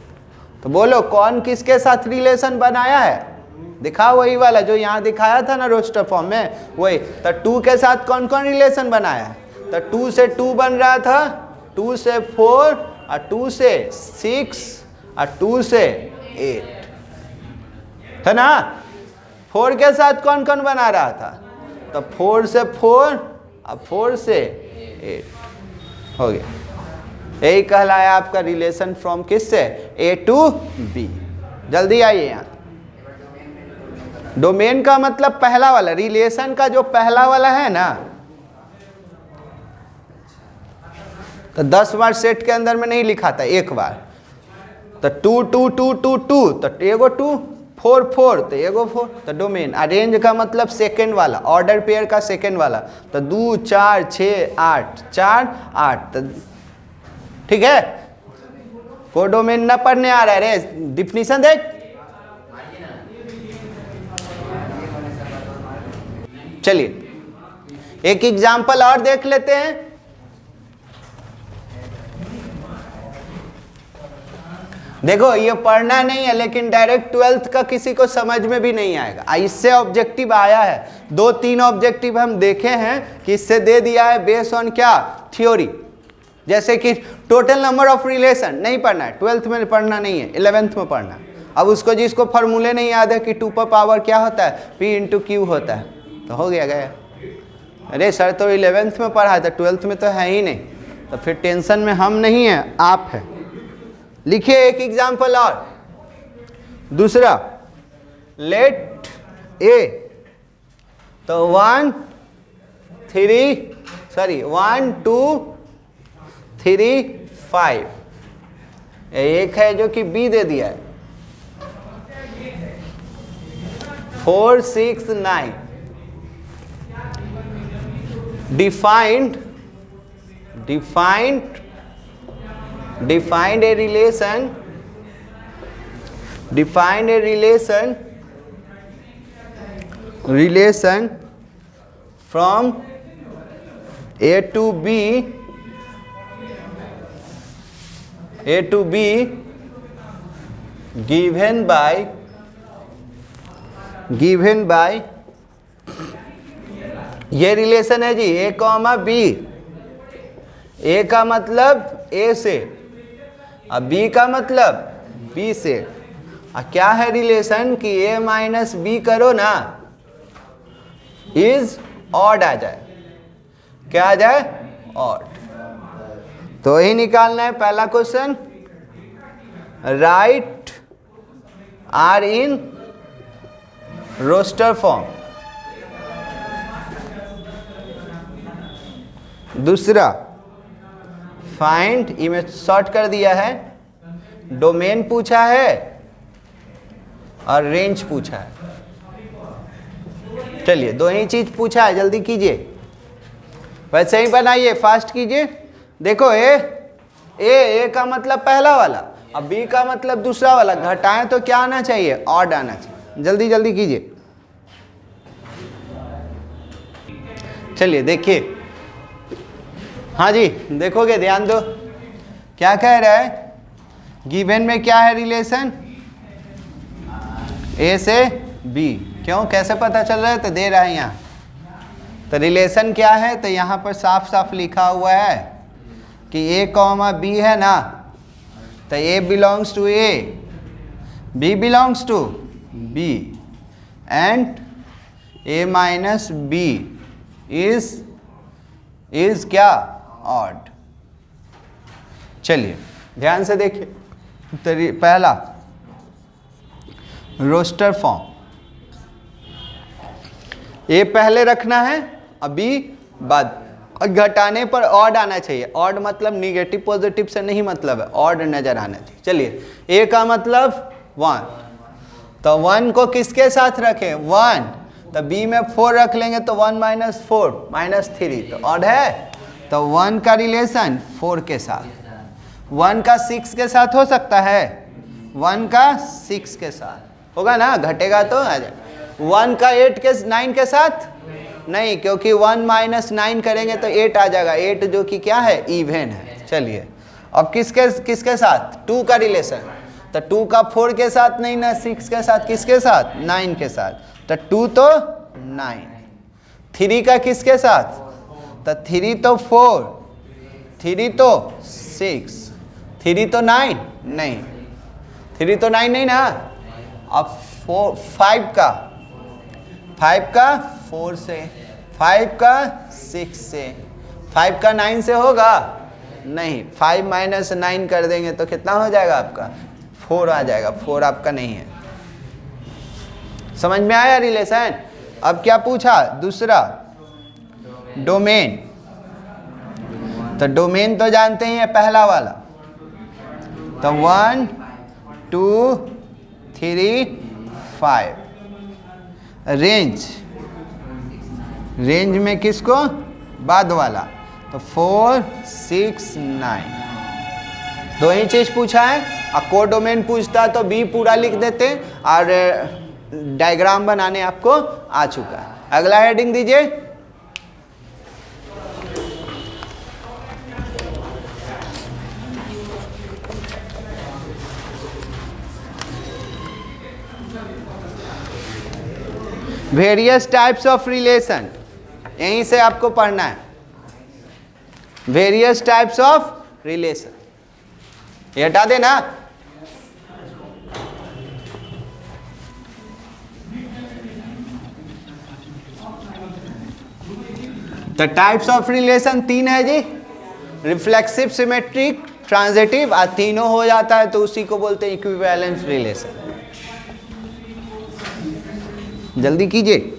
तो बोलो कौन किसके साथ रिलेशन बनाया है, दिखाओ वही वाला जो यहाँ दिखाया था ना रोस्टर फॉर्म में, वही। तो 2 के साथ कौन कौन रिलेशन बनाया है, तो 2 से 2 बन रहा था, 2 से 4 और 2 से 6 और 2 से 8 है ना। 4 के साथ कौन कौन बना रहा था, तो 4 से 4 और 4 से 8 हो गया। यही कहलाया आपका रिलेशन फ्रॉम किससे, ए टू बी। जल्दी आइए यहाँ। डोमेन का मतलब पहला वाला, रिलेशन का जो पहला वाला है ना, तो 10 बार सेट के अंदर में नहीं लिखा था, एक बार। तो 2 2 2 2 2, तो एगो 2 4 4, तो एगो 4, तो डोमेन। अरेंज का मतलब सेकेंड वाला, ऑर्डर पेयर का सेकेंड वाला, तो 2 4 6 8 4 8, तो ठीक है। को डोमेन ना पढ़ने आ रहा है रे, डिफिनीशन देख। चलिए एक एग्जांपल और देख लेते हैं। देखो ये पढ़ना नहीं है, लेकिन डायरेक्ट 12th का किसी को समझ में भी नहीं आएगा। इससे ऑब्जेक्टिव आया है, 2-3 ऑब्जेक्टिव हम देखे हैं कि इससे दे दिया है बेस्ड ऑन क्या, थ्योरी। जैसे कि टोटल नंबर ऑफ रिलेशन नहीं पढ़ना है, 12th में पढ़ना नहीं है, 11th में पढ़ना है। अब उसको जिसको फॉर्मूले नहीं याद है कि 2 पर पावर क्या होता है, P इंटू क्यू होता है, तो हो गया। अरे सर तो 11th में पढ़ा था, 12th में तो है ही नहीं। तो फिर टेंशन में हम नहीं हैं, आप हैं। लिखिए एक एग्जाम्पल और, दूसरा, लेट ए, तो 1 2 3 5, एक है जो कि बी दे दिया है, 4 6 9, defined a relation from A to B given by ये रिलेशन है जी ए कॉमा बी। ए का मतलब ए से, अब बी का मतलब बी से। क्या है रिलेशन कि ए माइनस बी करो ना, इज ऑड आ जाए। क्या आ जाए? ऑड। तो यही निकालना है पहला question. Write R in roster form. दूसरा, फाइंड, इमेज शॉर्ट कर दिया है, डोमेन पूछा है और रेंज पूछा है। चलिए दो ही चीज पूछा है, जल्दी कीजिए, वैसे ही बनाइए, फास्ट कीजिए। देखो ए का मतलब पहला वाला, अब बी का मतलब दूसरा वाला, घटाएं तो क्या आना चाहिए? ऑड आना चाहिए। जल्दी जल्दी कीजिए। चलिए देखिए, हाँ जी देखोगे, ध्यान दो, क्या कह रहा है? गिवन में क्या है रिलेशन? ए से बी। क्यों, कैसे पता चल रहा है? तो दे रहा है यहाँ, तो रिलेशन क्या है? तो यहाँ पर साफ साफ लिखा हुआ है कि ए कॉमा बी है ना, तो A belongs to A, B belongs to B, and A minus B is क्या? ऑड। चलिए ध्यान से देखिए, तो पहला रोस्टर फॉर्म, ए पहले रखना है, अभी बाद, और घटाने पर ऑड आना चाहिए। ऑड मतलब निगेटिव पॉजिटिव से नहीं मतलब है, ऑड नजर आना चाहिए। चलिए, ए का मतलब 1, तो 1 को किसके साथ रखें? 1, तो बी में 4 रख लेंगे तो 1 माइनस 4 माइनस 3, तो ऑड है। तो 1 का रिलेशन 4 के साथ, 1 का 6 के साथ हो सकता है, 1 का 6 के साथ होगा ना, घटेगा तो आ जाए। 1 का 8 के 9 के साथ नहीं, क्योंकि 1 माइनस 9 करेंगे तो 8 आ जाएगा, 8 जो कि क्या है? इवन है। चलिए अब किसके साथ? 2 का रिलेशन, तो 2 का 4 के साथ नहीं ना, 6 के साथ, किसके साथ? 9 के साथ, तो 2 तो 9। 3 का किसके साथ? तो 3 तो 4, 3 तो 6, 3 तो 9 नहीं, 3 तो 9 नहीं ना। अब 5 का 4 से, 5 का 6 से, 5 का 9 से होगा नहीं, 5 माइनस 9 कर देंगे तो कितना हो जाएगा आपका? 4 आ जाएगा, 4 आपका नहीं है। समझ में आया रिलेशन? अब क्या पूछा? दूसरा, डोमेन। तो डोमेन तो जानते ही है, पहला वाला, तो 1 2 3 5। रेंज में किसको? बाद वाला, तो 4 6 9। दो ही चीज पूछा है। कोडोमेन पूछता तो बी पूरा लिख देते और डायग्राम बनाने आपको आ चुका है। अगला हेडिंग दीजिए। वेरियस टाइप्स ऑफ रिलेशन, यहीं से आपको पढ़ना है। वेरियस टाइप्स ऑफ रिलेशन, ये हटा देना। तो टाइप्स ऑफ रिलेशन 3 है जी। रिफ्लेक्सिव, सिमेट्रिक, ट्रांजिटिव, और तीनों हो जाता है तो उसी को बोलते हैं इक्विवेलेंस रिलेशन। जल्दी कीजिए।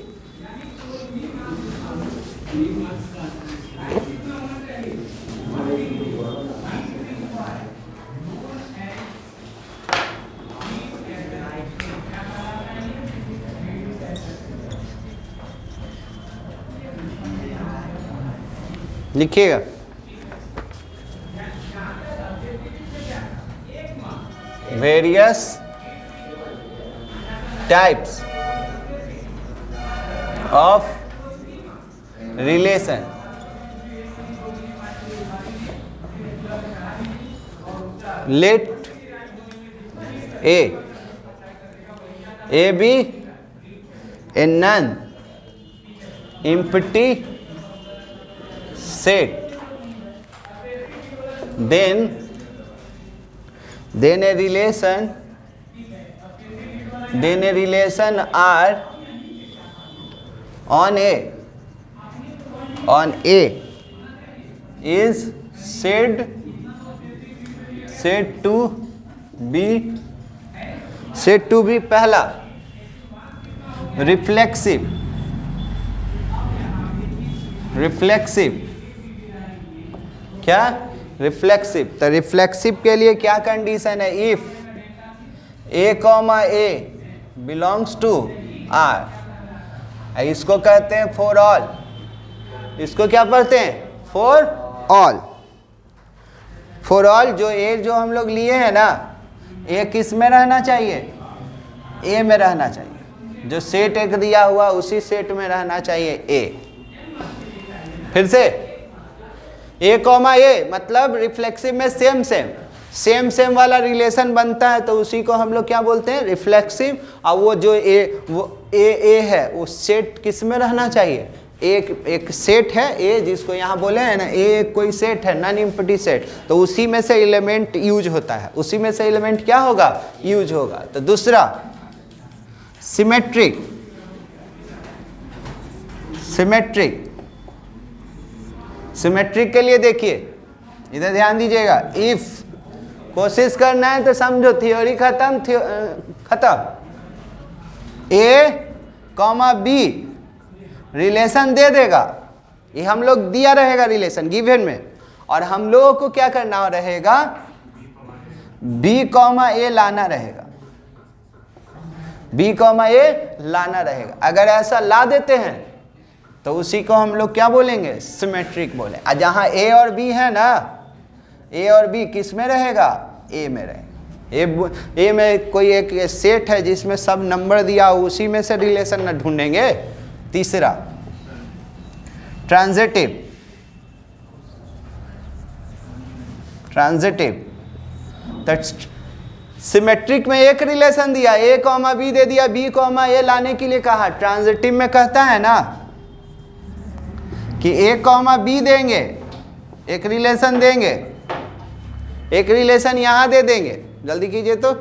लिखिएगा। Various types of relation let A B A non empty set, then a relation R on A is said to be पहला रिफ्लेक्सिव क्या? रिफ्लेक्सिव। तो रिफ्लेक्सिव के लिए क्या कंडीशन है? If A, belongs to R, इसको कहते हैं फॉर ऑल। इसको क्या पढ़ते हैं? For all. फॉर ऑल जो जो हम लोग लिए हैं ना, A किस में रहना चाहिए? A में रहना चाहिए। जो सेट एक दिया हुआ उसी सेट में रहना चाहिए A। फिर से A, मतलब रिफ्लेक्सिव में सेम वाला रिलेशन बनता है तो उसी को हम लोग क्या बोलते हैं? रिफ्लेक्सिव। और वो जो A है वो सेट किस में रहना चाहिए? एक सेट है A, जिसको यहाँ बोले हैं ना A कोई सेट है, नॉन एम्प्टी सेट, तो उसी में से एलिमेंट यूज होता है। उसी में से एलिमेंट क्या होगा? यूज होगा। तो दूसरा सिमेट्रिक। सिमेट्रिक के लिए देखिए, इधर ध्यान दीजिएगा। इफ कोशिश करना है तो समझो, थ्योरी खत्म। A, B रिलेशन दे देगा, ये हम लोग दिया रहेगा रिलेशन गिवन में, और हम लोगों को क्या करना रहेगा? B, A लाना रहेगा। B, A लाना रहेगा। अगर ऐसा ला देते हैं तो उसी को हम लोग क्या बोलेंगे? सिमेट्रिक बोले। और जहाँ A और B है ना, A और B किस में रहेगा? A में रहेगा। A में कोई एक सेट है जिसमें सब नंबर दिया, उसी में से रिलेशन न ढूंढेंगे। तीसरा ट्रांजिटिव। सिमेट्रिक में एक रिलेशन दिया, A, B दे दिया, B, A लाने के लिए कहा। ट्रांजिटिव में कहता है ना कि A, B देंगे, एक रिलेशन देंगे, एक रिलेशन यहाँ दे देंगे। जल्दी कीजिए। तो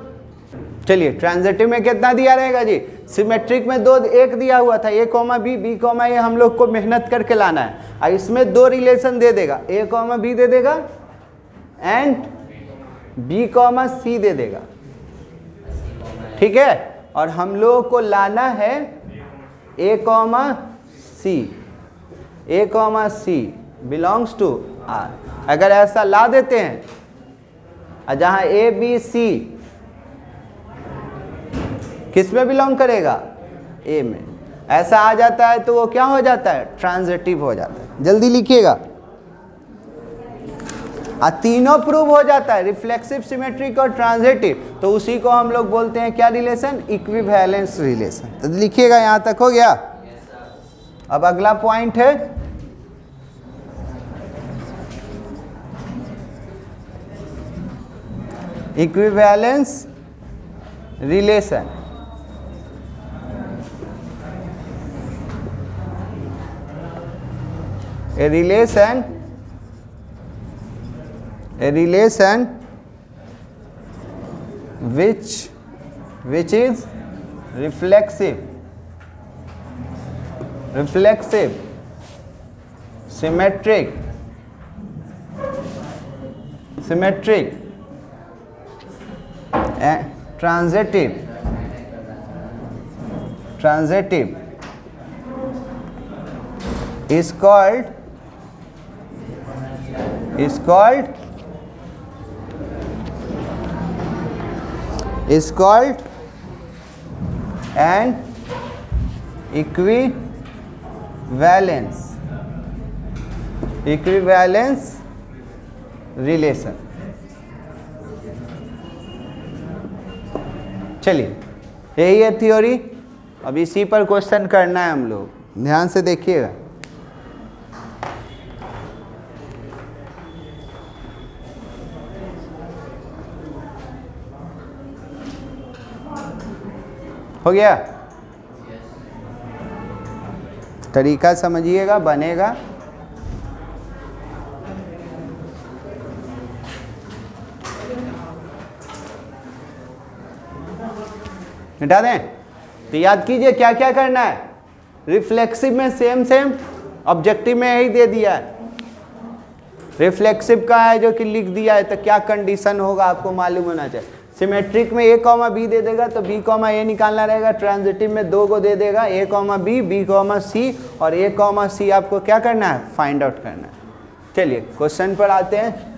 चलिए, ट्रांजिटिव में कितना दिया रहेगा जी? सिमेट्रिक में एक दिया हुआ था A, B, B, A हम लोग को मेहनत करके लाना है, और इसमें दो रिलेशन दे देगा, A, B दे देगा एंड B, C दे देगा। ठीक है, और हम लोगों को लाना है A, C belongs to R। अगर ऐसा ला देते हैं, जहां A, B, C किस में बिलोंग करेगा? A में। ऐसा आ जाता है तो वो क्या हो जाता है? ट्रांजिटिव हो जाता है। जल्दी लिखिएगा। तीनों प्रूव हो जाता है, रिफ्लेक्सिव, सिमेट्रिक और ट्रांजिटिव, तो उसी को हम लोग बोलते हैं क्या रिलेशन? Equivalence relation. तो लिखिएगा, यहां तक हो गया। अब अगला पॉइंट है equivalence relation. A relation which is reflexive, symmetric symmetric transitive is called an equivalence relation। चलिए यही है थ्योरी। अब इसी पर क्वेश्चन करना है हम लोग, ध्यान से देखिएगा। हो गया? तरीका समझिएगा, बनेगा। मिटा दें? तो याद कीजिए क्या क्या करना है। रिफ्लेक्सिव में सेम ऑब्जेक्टिव में यही दे दिया है। रिफ्लेक्सिव का है जो कि लिख दिया है, तो क्या कंडीशन होगा आपको मालूम होना चाहिए। सिमेट्रिक में a, b दे देगा तो b, a निकालना रहेगा। ट्रांजिटिव में 2 को दे देगा, a, b, b, c, और a, c आपको क्या करना है, फाइंड आउट करना है। चलिए क्वेश्चन पर आते हैं।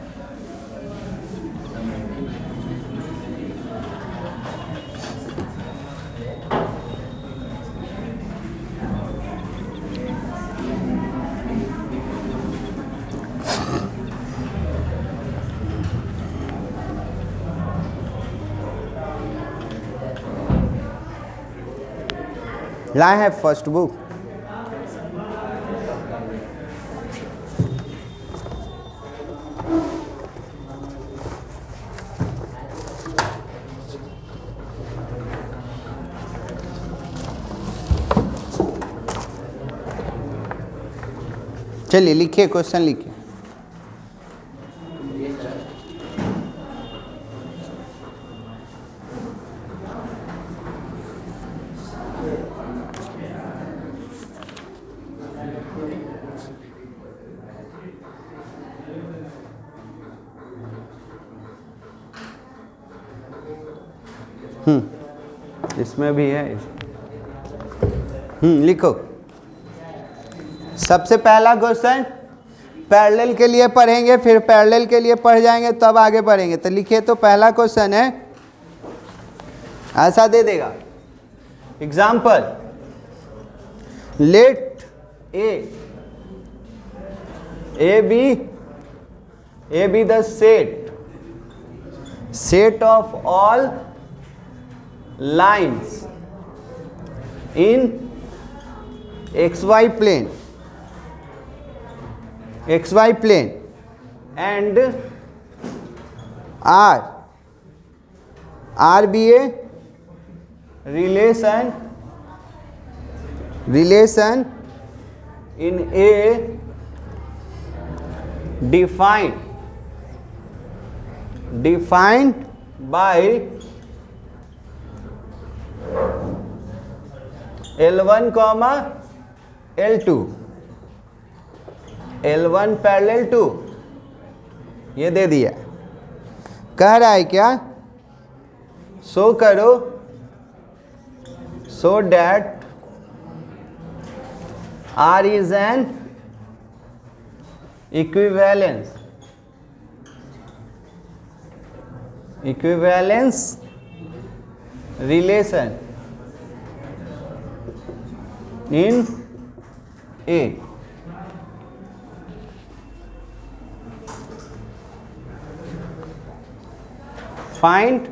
लाए हैं फर्स्ट बुक। चलिए लिखिए, क्वेश्चन लिखिए। इसमें भी है। लिखो। सबसे पहला क्वेश्चन पैरेलल के लिए पढ़ेंगे, फिर पैरेलल के लिए पढ़ जाएंगे, तब आगे बढ़ेंगे। तो लिखिए। तो पहला क्वेश्चन है, ऐसा दे देगा। Example, let A B the set of all lines in xy plane and R be a relation in a defined by L1, L2, L1 parallel to, ये दे दिया। कह रहा है क्या, शो करो so that R is an equivalence relation in A। Find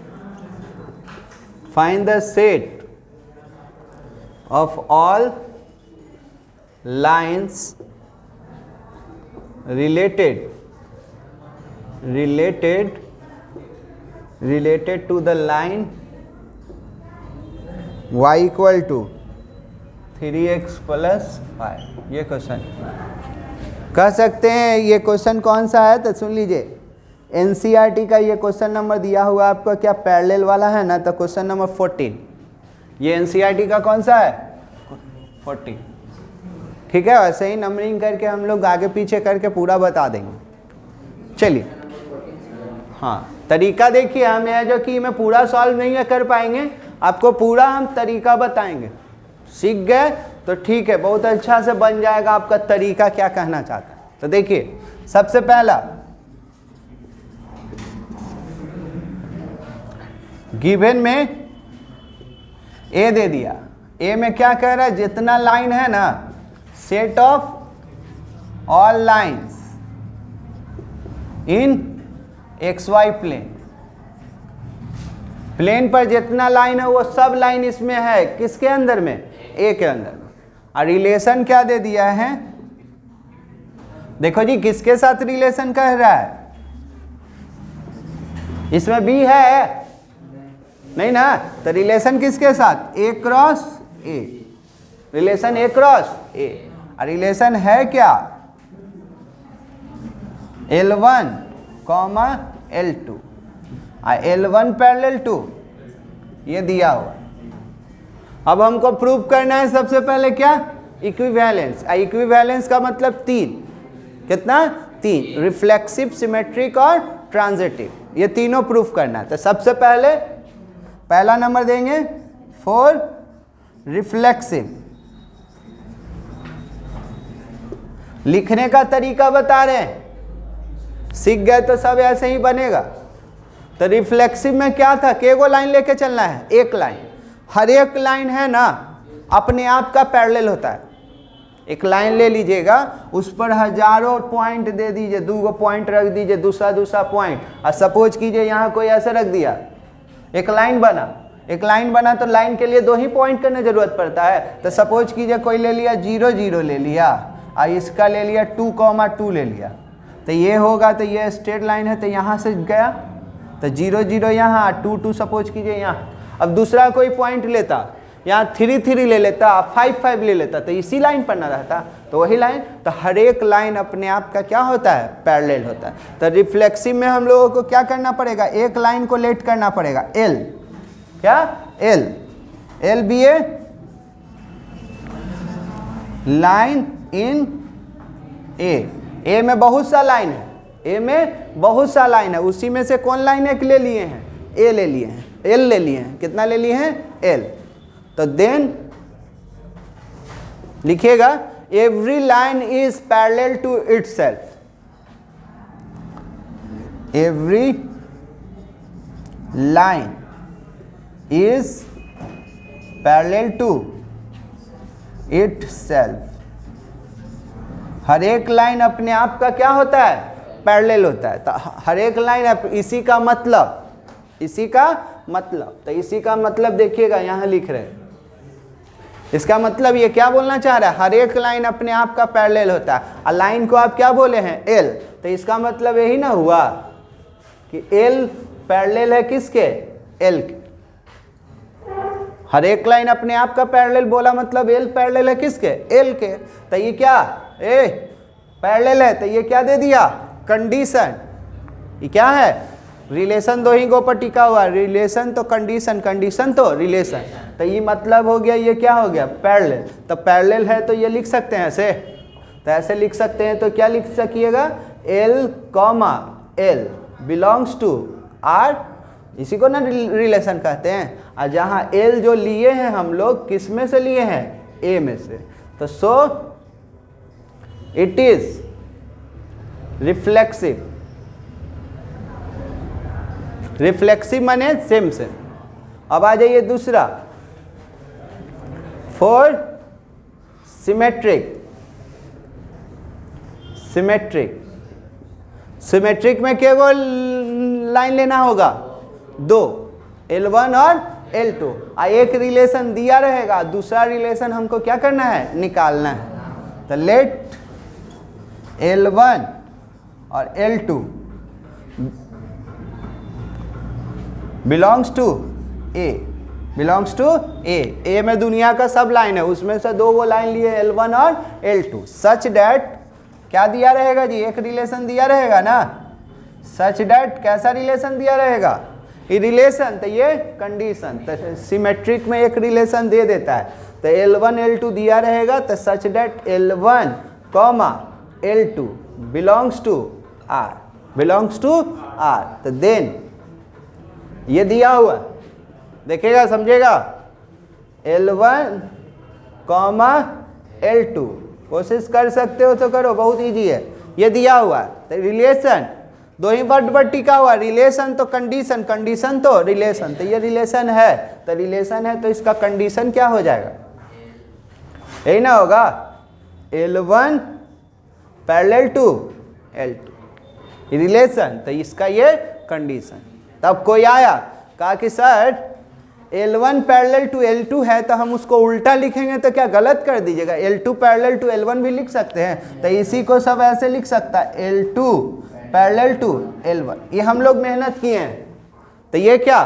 the set of all lines related to the line y equal to 3x plus 5। ये question कह सकते हैं। ये क्वेश्चन कौन सा है तो सुन लीजिए। एनसीईआरटी का ये क्वेश्चन नंबर दिया हुआ आपको, क्या पैरेलल वाला है ना, तो क्वेश्चन नंबर 14। ये एनसीईआरटी का कौन सा है, 14। ठीक है, वैसे ही नंबरिंग करके हम लोग आगे पीछे करके पूरा बता देंगे। चलिए हाँ तरीका देखिए, हम यह जो कि मैं पूरा सॉल्व नहीं कर पाएंगे, आपको पूरा हम तरीका बताएंगे। सीख गए तो ठीक है, बहुत अच्छा से बन जाएगा आपका तरीका क्या कहना चाहता है। तो देखिए सबसे पहला गिवन में ए दे दिया, ए में क्या कह रहा है, जितना लाइन है ना, set of all lines in X Y plane, plane पर जितना लाइन है वो सब लाइन इसमें है, किसके अंदर में, ए के अंदर में। और रिलेशन क्या दे दिया है, देखो जी किसके साथ रिलेशन कह रहा है, इसमें बी है नहीं ना, तो रिलेशन किसके साथ, A cross A, relation A cross A. और रिलेशन है क्या, L1 comma L2, L1 parallel to ये दिया हुआ। अब हमको प्रूव करना है सबसे पहले क्या, इक्विवेलेंस। इक्विवेलेंस का मतलब तीन, कितना, तीन, रिफ्लेक्सिव, सिमेट्रिक और ट्रांजिटिव, ये तीनों प्रूफ करना है। तो सबसे पहले पहला नंबर देंगे फॉर रिफ्लेक्सिव, लिखने का तरीका बता रहे हैं, सीख गए तो सब ऐसे ही बनेगा। तो रिफ्लेक्सिव में क्या था, केगो लाइन लेके चलना है, एक लाइन, हर एक लाइन है ना अपने आप का पैरेलल होता है। एक लाइन ले लीजिएगा, उस पर हजारों पॉइंट दे दीजिए, 2 पॉइंट रख दीजिए, दूसरा पॉइंट, और सपोज कीजिए यहाँ कोई ऐसे रख दिया, एक लाइन बना, एक लाइन बना तो लाइन के लिए 2 ही पॉइंट करने जरूरत पड़ता है। तो सपोज कीजिए कोई ले लिया 0 0 ले लिया, और इसका ले लिया 2 2 ले लिया, तो ये होगा, तो ये स्ट्रेट लाइन है, तो यहाँ से गया, तो 0 0 यहाँ, 2 2 सपोज कीजिए यहाँ। अब दूसरा कोई पॉइंट लेता, यहाँ 3 3 ले लेता, 5 5 ले लेता, तो इसी लाइन पर ना रहता, तो वही लाइन। तो हर एक लाइन अपने आप का क्या होता है, पैरेलल होता है। तो रिफ्लेक्सिव में हम लोगों को क्या करना पड़ेगा, एक लाइन को लेट करना पड़ेगा, L, क्या, L be a line in A में बहुत सा लाइन है, ए में बहुत सा लाइन है, उसी में से कौन लाइन एक ले लिए हैं, ए ले लिए हैं, एल ले लिए हैं, कितना ले लिए हैं, एल। तो देन लिखिएगा every line is parallel to itself, every line is parallel to itself, हर एक लाइन अपने आप का क्या होता है, पैरेलल होता है। तो हर एक लाइन, इसी का मतलब, इसी का मतलब, तो इसी का मतलब देखिएगा यहाँ लिख रहे हैं, इसका मतलब ये क्या बोलना चाह रहा है, हर एक लाइन अपने आप का पैरेलल होता है। और लाइन को आप क्या बोले हैं, एल, तो इसका मतलब यही ना हुआ कि एल पैरेलल है किसके, एल के। हर एक लाइन अपने आप का पैरेलल बोला मतलब एल पैरेलल है किसके, एल के। तो ये क्या, ए पैरेलल है, तो ये क्या दे दिया, कंडीशन। ये क्या है, रिलेशन 2 ही गो पर टिका हुआ, रिलेशन तो कंडीशन, कंडीशन तो रिलेशन। तो ये मतलब हो गया, ये क्या हो गया, पैरेलल। तो पैरेलल है तो ये लिख सकते हैं ऐसे, तो ऐसे लिख सकते हैं। तो क्या लिख सकिएगा, L comma L belongs to R, इसी को ना रिलेशन कहते हैं। और जहाँ एल जो लिए हैं हम लोग, किस में से लिए हैं, ए में से, तो सो इट इज रिफ्लेक्सिव। रिफ्लेक्सिव माने सेम सेम। अब आ जाइए दूसरा, फॉर सिमेट्रिक, सिमेट्रिक, सिमेट्रिक में केवल लाइन लेना होगा 2, L1 और L2, और एक रिलेशन दिया रहेगा, दूसरा रिलेशन हमको क्या करना है, निकालना है। तो लेट L1 और L2 belongs to A, belongs to A. A में दुनिया का सब लाइन है, उसमें से 2 वो लाइन लिए L1 और L2, सच डैट क्या दिया रहेगा जी, एक रिलेशन दिया रहेगा ना, सच डैट कैसा रिलेशन दिया रहेगा, ये रिलेशन, तो ये कंडीशन। तो सिमेट्रिक में एक रिलेशन दे देता है, तो L1 L2 दिया रहेगा, तो such that L1 comma L2 belongs to R. Belongs to R. तो देन ये दिया हुआ, देखिएगा समझेगा, L1 कॉमा L2, कोशिश कर सकते हो तो करो, बहुत इजी है। ये दिया हुआ है तो रिलेशन, दो ही वर्ड पर टिका हुआ, रिलेशन तो कंडीशन, कंडीशन तो रिलेशन, तो ये रिलेशन है, तो रिलेशन है तो इसका कंडीशन क्या हो जाएगा, यही ना होगा, L1 parallel to L2 relation, तो इसका ये कंडीशन। तब कोई आया कहा कि sir L1 parallel to L2 है तो हम उसको उल्टा लिखेंगे तो क्या गलत कर दीजिएगा, L2 पैरेलल टू L1 भी लिख सकते हैं, तो इसी को सब ऐसे लिख सकता है, L2 पैरेलल टू L1। ये हम लोग मेहनत किए हैं, तो ये क्या,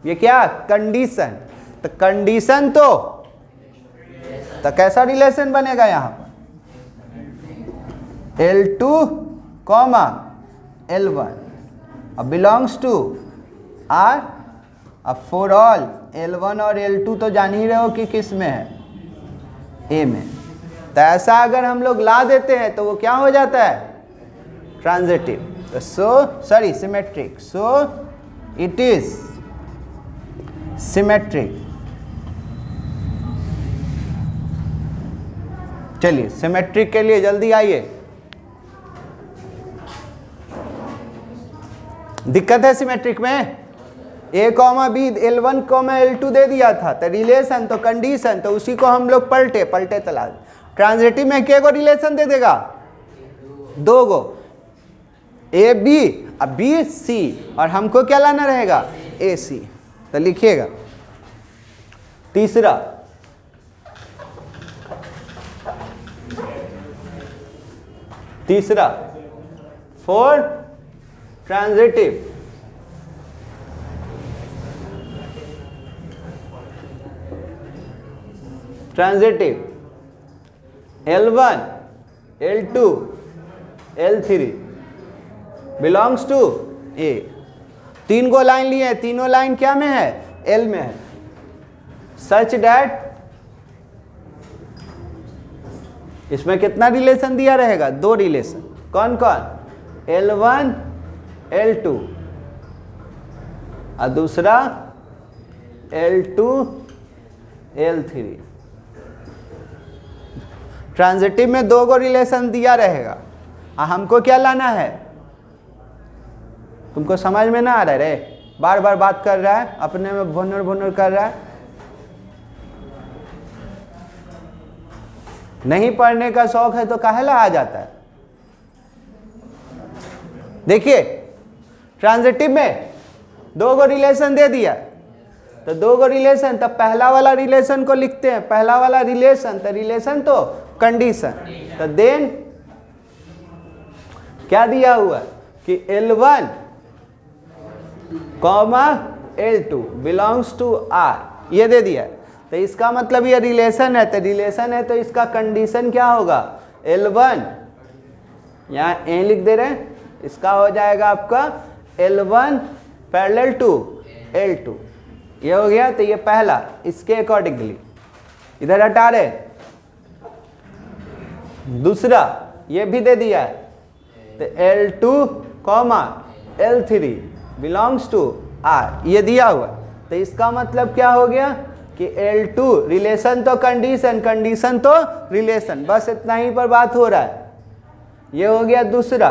ये क्या कंडीशन, तो कंडीशन तो कैसा रिलेशन बनेगा यहाँ पर, L2 कॉमा L1 अब बिलोंग्स टू R। अब फॉर ऑल L1 और L2 तो जान ही रहे हो कि किस में है, A में, तो ऐसा अगर हम लोग ला देते हैं तो वो क्या हो जाता है, ट्रांजिटिव, तो sorry symmetric, so it is symmetric. चलिए सिमेट्रिक के लिए जल्दी आइए, दिक्कत है सिमेट्रिक में, A comma B L1 comma L2 दे दिया था, तो रिलेशन तो कंडीशन, तो उसी को हम लोग पलटे तलाश। ट्रांजिटिव में क्या को रिलेशन दे देगा, दो गो, A B, अब B C, और हमको क्या लाना रहेगा, A C, तो लिखिएगा। तीसरा for transitive, L1 L2 L3 belongs to A। तीन गो लाइन लिए, तीनों लाइन क्या में है, L में है, सच डैट इसमें कितना रिलेशन दिया रहेगा, दो रिलेशन, कौन कौन, L1 L2 और दूसरा L2 L3। ट्रांजिटिव में दो गो रिलेशन दिया रहेगा, हमको क्या लाना है, तुमको समझ में ना आ रहा है रे, बार बार बात कर रहा है, अपने में भुनर कर रहा है, नहीं पढ़ने का शौक है तो काहेला आ जाता है। देखिए ट्रांजिटिव में दो गो रिलेशन दे दिया, तो दो गो रिलेशन, तब पहला वाला रिलेशन को लिखते हैं, पहला वाला रिलेशन, तो रिलेशन तो कंडीशन, तो देन क्या दिया हुआ कि L1 comma L2 belongs to R, ये दे दिया, तो इसका मतलब ये रिलेशन है, तो रिलेशन है तो इसका कंडीशन क्या होगा, L1, यहाँ A लिख दे रहे हैं, इसका हो जाएगा आपका L1 पैरेलल टू L2, ये हो गया, तो ये पहला, इसके अकॉर्डिंगली इधर हटा रहे। दूसरा ये भी दे दिया है, तो L2 comma L3 belongs to R, ये दिया हुआ, तो इसका मतलब क्या हो गया कि L2 रिलेशन तो कंडीशन, कंडीशन तो रिलेशन, बस इतना ही पर बात हो रहा है, ये हो गया दूसरा।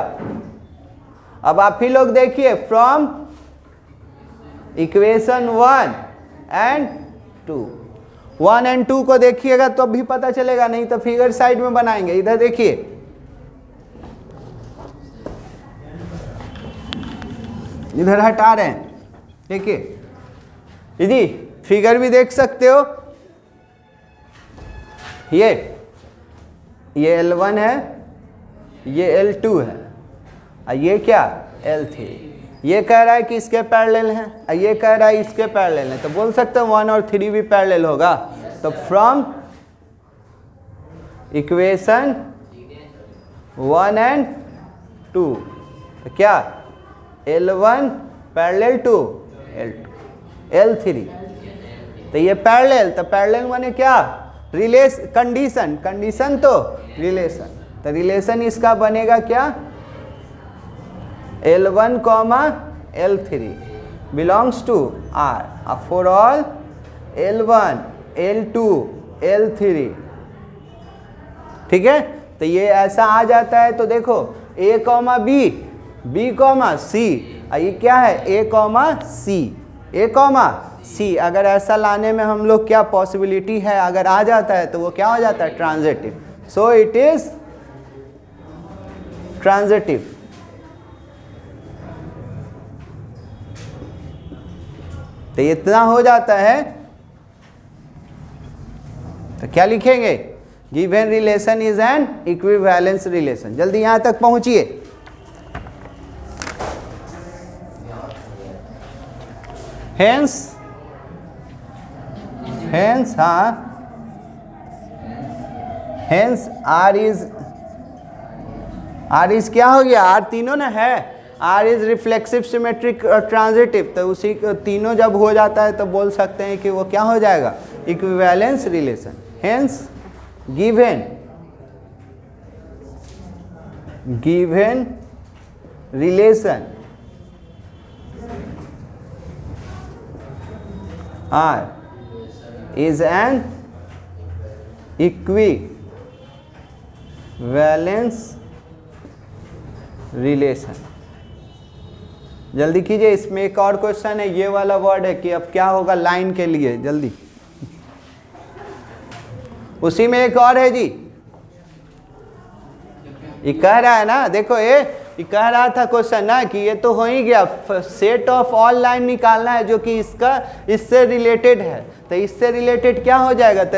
अब आप ही लोग देखिए फ्रॉम इक्वेशन 1 एंड 2, 1 एंड 2 को देखिएगा तो भी पता चलेगा, नहीं तो फिगर साइड में बनाएंगे। इधर देखिए, इधर हटा रहे हैं, देखिए दीदी फिगर भी देख सकते हो, ये L1 है, ये L2 है, और ये क्या L3, ये कह रहा है कि इसके पैरेलल हैं, और ये कह रहा है इसके पैरेलल हैं, तो बोल सकते हैं 1 और 3 भी पैरेलल होगा। तो फ्रॉम इक्वेशन 1 एंड 2, तो क्या L1 parallel to L2 L3, तो ये पैरेलल, तो पैरेलल माने क्या, रिलेशन, कंडीशन, कंडीशन तो रिलेशन, तो रिलेशन इसका बनेगा क्या, L1 comma L3 belongs to R for all L1 L2 L3। ठीक है, तो ये ऐसा आ जाता है। तो देखो A comma B, B comma C, ये क्या है A comma C, A comma C। अगर ऐसा लाने में हम लोग क्या पॉसिबिलिटी है, अगर आ जाता है तो वो क्या हो जाता है transitive. So it is transitive. तो इतना हो जाता है, तो क्या लिखेंगे, given relation is an equivalence relation. जल्दी यहां तक पहुंचिए। हेंस हाँ, हेंस आर इज क्या हो गया, आर तीनों ना है, R is reflexive symmetric transitive. तो उसी तीनों जब हो जाता है तो बोल सकते हैं कि वो क्या हो जाएगा, equivalence relation. Hence given relation R is an equivalence relation। जल्दी कीजिए, इसमें एक और क्वेश्चन है, ये वाला वर्ड है कि अब क्या होगा लाइन के लिए, जल्दी। उसी में एक और है जी, ये कह रहा है ना, देखो ये कह रहा था क्वेश्चन ना कि ये तो हो ही गया, सेट ऑफ ऑल लाइन निकालना है जो कि इससे रिलेटेड है। तो इससे रिलेटेड क्या हो जाएगा, तो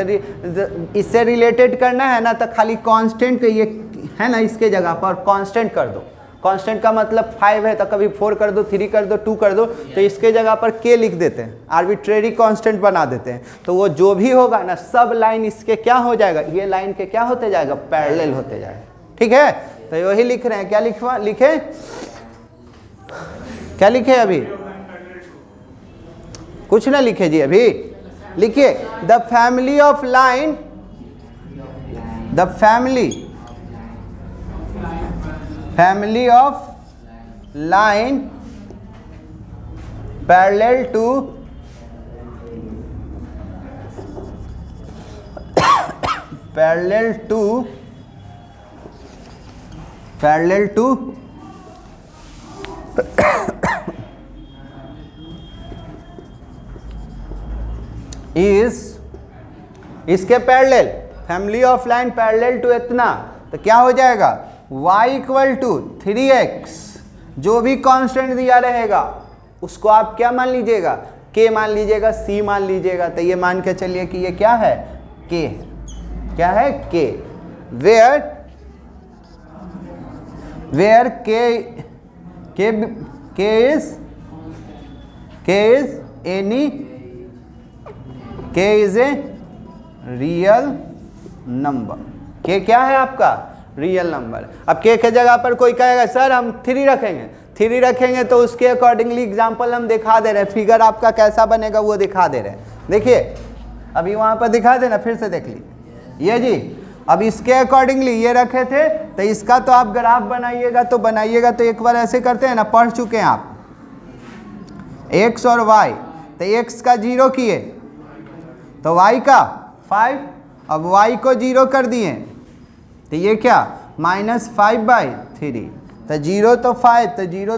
इससे रिलेटेड करना है ना, तो खाली कांस्टेंट ये है ना, इसके जगह पर कांस्टेंट कर दो। कांस्टेंट का मतलब 5 है तो कभी 4 कर दो, 3 कर दो, 2 कर दो, तो इसके जगह पर k लिख देते हैं, आर्बिट्रेरी कांस्टेंट बना देते हैं। तो वो जो भी होगा ना, सब लाइन इसके क्या हो जाएगा, ये लाइन के क्या होते जाएगा, पैरेलल होते जाएगा। ठीक है, तो वही लिख रहे हैं। क्या लिखे, क्या लिखे अभी, कुछ ना लिखे जी, अभी लिखिए the family of line, the family of line parallel to is, इसके parallel, family of line parallel to इतना, तो क्या हो जाएगा y इक्वल टू 3x। जो भी कांस्टेंट दिया रहेगा उसको आप क्या मान लीजिएगा, k मान लीजिएगा, c मान लीजिएगा। तो ये मान के चलिए कि ये क्या है, k, क्या है k, where k is a real number. k क्या है आपका, रियल नंबर। अब k के जगह पर कोई कहेगा सर हम 3 रखेंगे, 3 रखेंगे तो उसके अकॉर्डिंगली एग्जाम्पल हम दिखा दे रहे हैं, फिगर आपका कैसा बनेगा वो दिखा दे रहे हैं। देखिए अभी वहाँ पर दिखा देना, फिर से देख लीजिए ये जी। अब इसके अकॉर्डिंगली ये रखे थे, तो इसका तो आप ग्राफ बनाइएगा तो एक बार ऐसे करते हैं ना, पढ़ चुके हैं आप, x और y। तो x का 0 किए तो y का 5, अब y को 0 कर दिए तो ये क्या -5/3। तो 0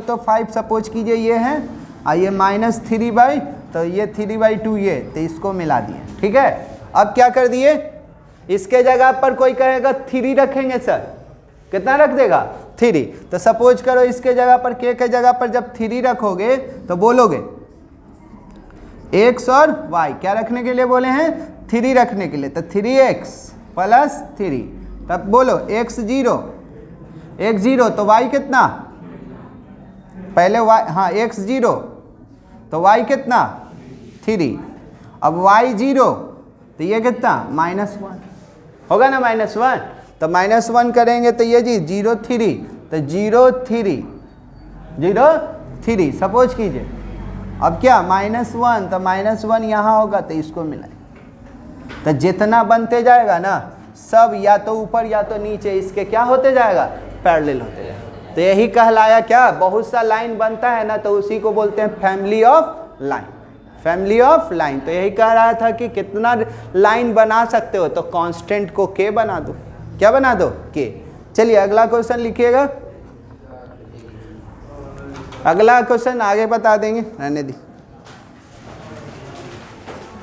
तो 5 सपोज कीजिए ये है, और ये -3/, तो ये 3/2 ये, तो इसको मिला दिए। ठीक है, अब क्या कर दिए, इसके जगह पर कोई कहेगा 3 रखेंगे सर, कितना रख देगा 3। तो सपोज करो इसके जगह पर, k के जगह पर जब 3 रखोगे तो बोलोगे x और y, क्या रखने के लिए बोले हैं, 3 रखने के लिए। तो 3x + 3, तब बोलो x 0 तो y कितना, पहले y, हाँ x 0 तो y कितना 3, अब y 0 तो ये कितना -1 होगा ना, -1। तो -1 करेंगे तो ये जी 0 3, तो 0 3 सपोज कीजिए। अब क्या -1, तो -1 यहाँ होगा तो इसको मिलाए, तो जितना बनते जाएगा ना सब या तो ऊपर या तो नीचे इसके क्या होते जाएगा, पैरेलल होते जाएगा। तो यही कहलाया क्या, बहुत सा लाइन बनता है ना तो उसी को बोलते हैं family of line, family of line. तो यही कह रहा था कि कितना लाइन बना सकते हो, तो कांस्टेंट को के बना दो, क्या बना दो, के। चलिए अगला क्वेश्चन लिखिएगा, अगला क्वेश्चन आगे बता देंगे, रहने दी।